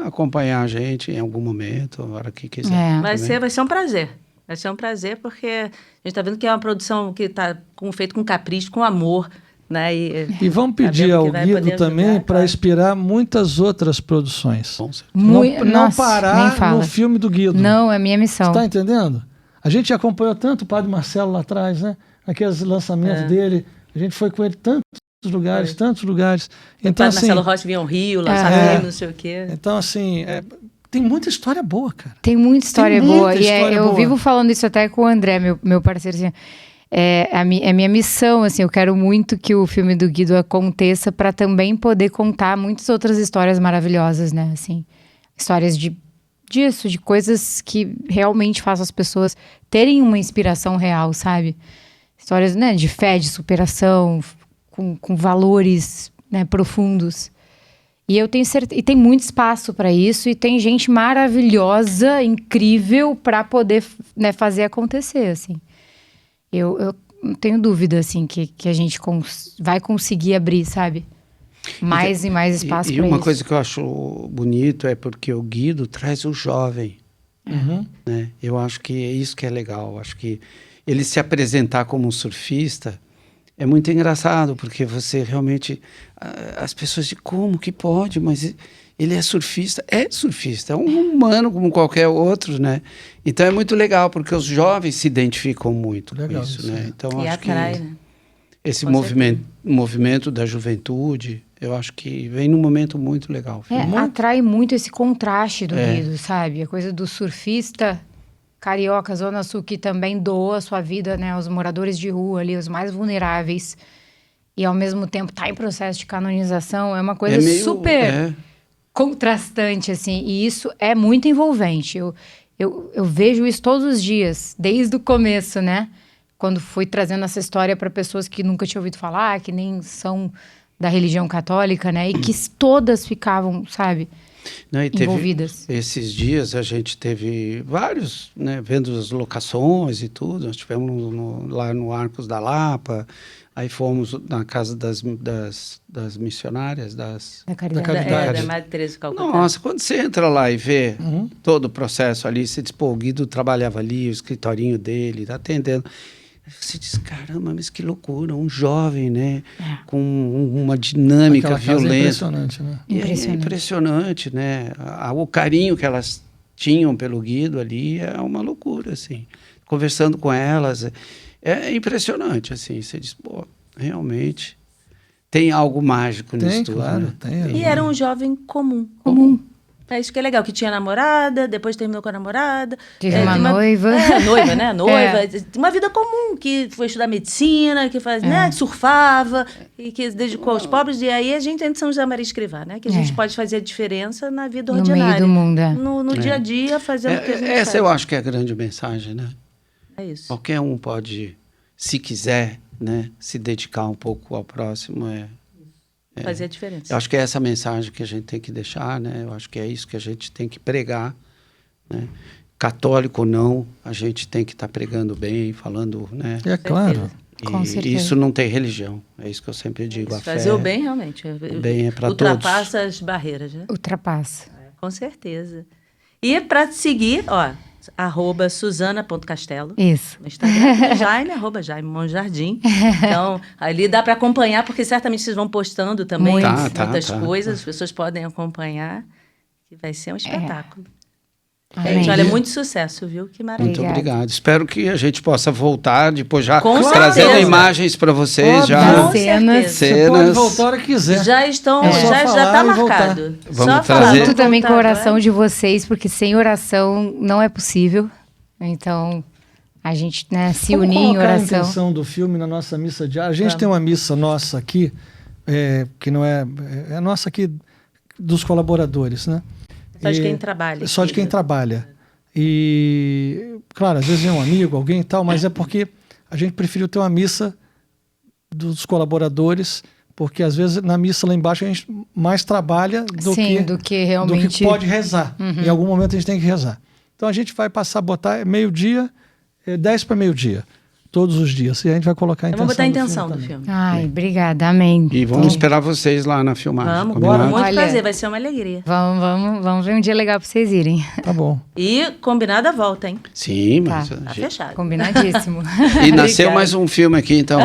acompanhar a gente em algum momento, a hora que quiser. Vai ser um prazer. Vai ser um prazer, porque a gente está vendo que é uma produção que está feita com capricho, com amor. Né? E vamos pedir ao Guido também para inspirar muitas outras produções. Não parar no filme do Guido. Não, é minha missão. Você está entendendo? A gente acompanhou tanto o Padre Marcelo lá atrás, né? Aqueles lançamentos dele. A gente foi com ele tantos lugares. Então, assim, Marcelo Rossi vinha ao Rio, lançar filme, não sei o quê. Então, assim, tem muita história boa, cara. Tem muita história boa. Eu vivo falando isso até com o André, meu parceiro, assim, é minha missão, assim, eu quero muito que o filme do Guido aconteça para também poder contar muitas outras histórias maravilhosas, né, assim, histórias de coisas que realmente façam as pessoas terem uma inspiração real, sabe? Histórias, né, de fé, de superação, com valores, né, profundos. E eu tenho certeza, e tem muito espaço para isso, e tem gente maravilhosa, incrível, para poder, né, fazer acontecer, assim. Eu não tenho dúvida, assim, que a gente vai conseguir abrir, sabe? Mais e mais espaço para isso. E uma coisa que eu acho bonito é porque o Guido traz o jovem. Né? Eu acho que é isso que é legal. Acho que ele se apresentar como um surfista é muito engraçado, porque você realmente... As pessoas dizem, como que pode? Mas ele é surfista. É um humano como qualquer outro, né? Então é muito legal, porque os jovens se identificam muito com isso, né? Então, e acho atrai, que né? esse movimento da juventude, eu acho que vem num momento muito legal. Atrai muito esse contraste do Guido, sabe? A coisa do surfista carioca, Zona Sul, que também doa a sua vida, né, aos moradores de rua ali, os mais vulneráveis, e ao mesmo tempo tá em processo de canonização, é uma coisa super contrastante, assim, e isso é muito envolvente. Eu vejo isso todos os dias, desde o começo, né? Quando fui trazendo essa história para pessoas que nunca tinham ouvido falar, que nem são da religião católica, né? E que todas ficavam, sabe, envolvidas. Esses dias a gente teve vários, né? Vendo as locações e tudo. Nós estivemos lá no Arcos da Lapa, aí fomos na casa das missionárias, da Caridade. Da Madre Teresa de Calcutá. Nossa, quando você entra lá e vê todo o processo ali, você diz, pô, o Guido trabalhava ali, o escritorinho dele, tá atendendo. Você diz, caramba, mas que loucura, um jovem, né? Com uma dinâmica violenta. Impressionante, né? Impressionante, né? O carinho que elas tinham pelo Guido ali é uma loucura, assim. Conversando com elas, é impressionante, assim. Você diz, pô, realmente tem algo mágico nisso tudo. Claro, né? tem. E era um jovem comum. É isso que é legal, que tinha namorada, depois terminou com a namorada. Teve uma noiva. Noiva, né? Noiva. Uma vida comum, que foi estudar medicina, que né? surfava, e que se dedicou aos pobres. E aí a gente entra em São José Maria Escrivá, né? Que a gente pode fazer a diferença na vida ordinária. No meio do mundo, No dia a dia, fazendo o que a gente Essa faz. eu acho que é a grande mensagem, né? É isso. Qualquer um pode, se quiser, né? Se dedicar um pouco ao próximo, Fazer a diferença. Eu acho que é essa mensagem que a gente tem que deixar, né? Eu acho que é isso que a gente tem que pregar, né? Católico ou não, a gente tem que estar pregando bem, falando, né? É claro. Com certeza. Isso não tem religião, é isso que eu sempre digo. Fazer o bem, realmente. O bem é para todos. Ultrapassa as barreiras, né? Ultrapassa. Com certeza. E para te seguir, @Suzana.Castelo. Isso. No Instagram, Jaime, @Jaime Monjardim. Então, ali dá para acompanhar, porque certamente vocês vão postando também muitas coisas, as pessoas podem acompanhar, que vai ser um espetáculo. Gente, olha, muito sucesso, viu? Que maravilha. Muito obrigado. Espero que a gente possa voltar, depois já Com trazendo certeza. imagens para vocês. Cenas. Você pode voltar a hora que quiser. Já estão, já está marcado. Vamos Só trazer. Conto também com a oração de vocês, porque sem oração não é possível. Então, a gente, né, se unir em colocar oração. a intenção do filme na nossa missa diária. A gente tem uma missa nossa aqui, que não é nossa aqui, dos colaboradores, né? Só de quem trabalha. Só de quem trabalha. E, claro, às vezes é um amigo, alguém e tal, mas é porque a gente preferiu ter uma missa dos colaboradores Porque às vezes na missa lá embaixo a gente mais trabalha do que realmente... do que pode rezar. Em algum momento a gente tem que rezar. Então a gente vai botar meio-dia, 10 para meio-dia. Todos os dias. E a gente vai colocar a intenção. Vamos botar a intenção do filme. Ai, obrigada, amém. E vamos esperar vocês lá na filmagem. Vamos, muito prazer, vai ser uma alegria. Vamos ver um dia legal pra vocês irem. Tá bom. E combinada a volta, hein? Sim, mas... Tá fechado. Combinadíssimo. E nasceu mais um filme aqui, então.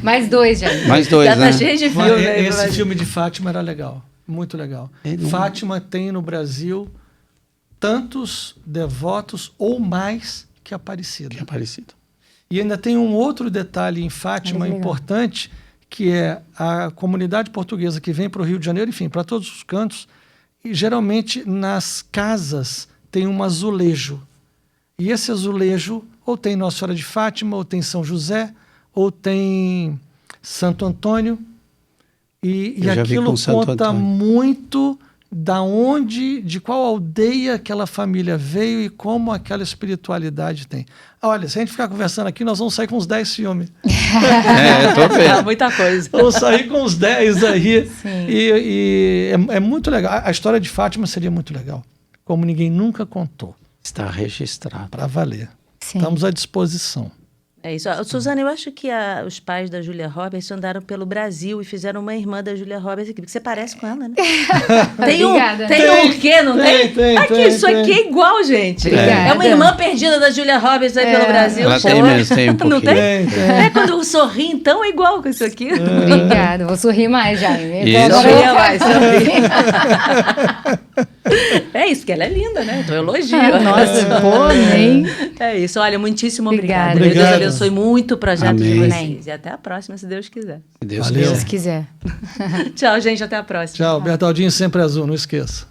Mais 2 já. Mais 2, já né? Tá cheio de filme. Esse filme de Fátima era legal. Muito legal. Fátima tem no Brasil tantos devotos ou mais que Aparecida. E ainda tem um outro detalhe em Fátima importante, que é a comunidade portuguesa que vem para o Rio de Janeiro, enfim, para todos os cantos, e geralmente nas casas tem um azulejo. E esse azulejo ou tem Nossa Senhora de Fátima, ou tem São José, ou tem Santo Antônio. E aquilo conta muito de qual aldeia aquela família veio e como aquela espiritualidade tem. Olha, se a gente ficar conversando aqui, nós vamos sair com uns 10 filmes. Tô vendo. Muita coisa. Vamos sair com uns 10 aí. E é muito legal. A história de Fátima seria muito legal. Como ninguém nunca contou. Está registrado. Para valer. Sim. Estamos à disposição. É isso. Suzana, eu acho que os pais da Julia Roberts andaram pelo Brasil e fizeram uma irmã da Julia Roberts aqui, porque você parece com ela, né? Tem um quê, não tem? Isso aqui é igual, gente. Obrigada. É uma irmã perdida da Julia Roberts aí pelo Brasil. Ela tem mesmo, tem um pouquinho. Não tem? Quando sorri, então, é igual com isso aqui. Obrigada, vou sorrir mais, Jaime. Sorria mais, É isso, que ela é linda, né? Então elogio. Nossa, pô, nem. É isso. Olha, muitíssimo obrigada. Obrigado. Deus abençoe muito o projeto de vocês. Amém. E até a próxima, se Deus quiser. Se Deus Valeu. quiser. Se quiser. Tchau, gente. Até a próxima. Tchau. Bertaldinho sempre azul, não esqueça.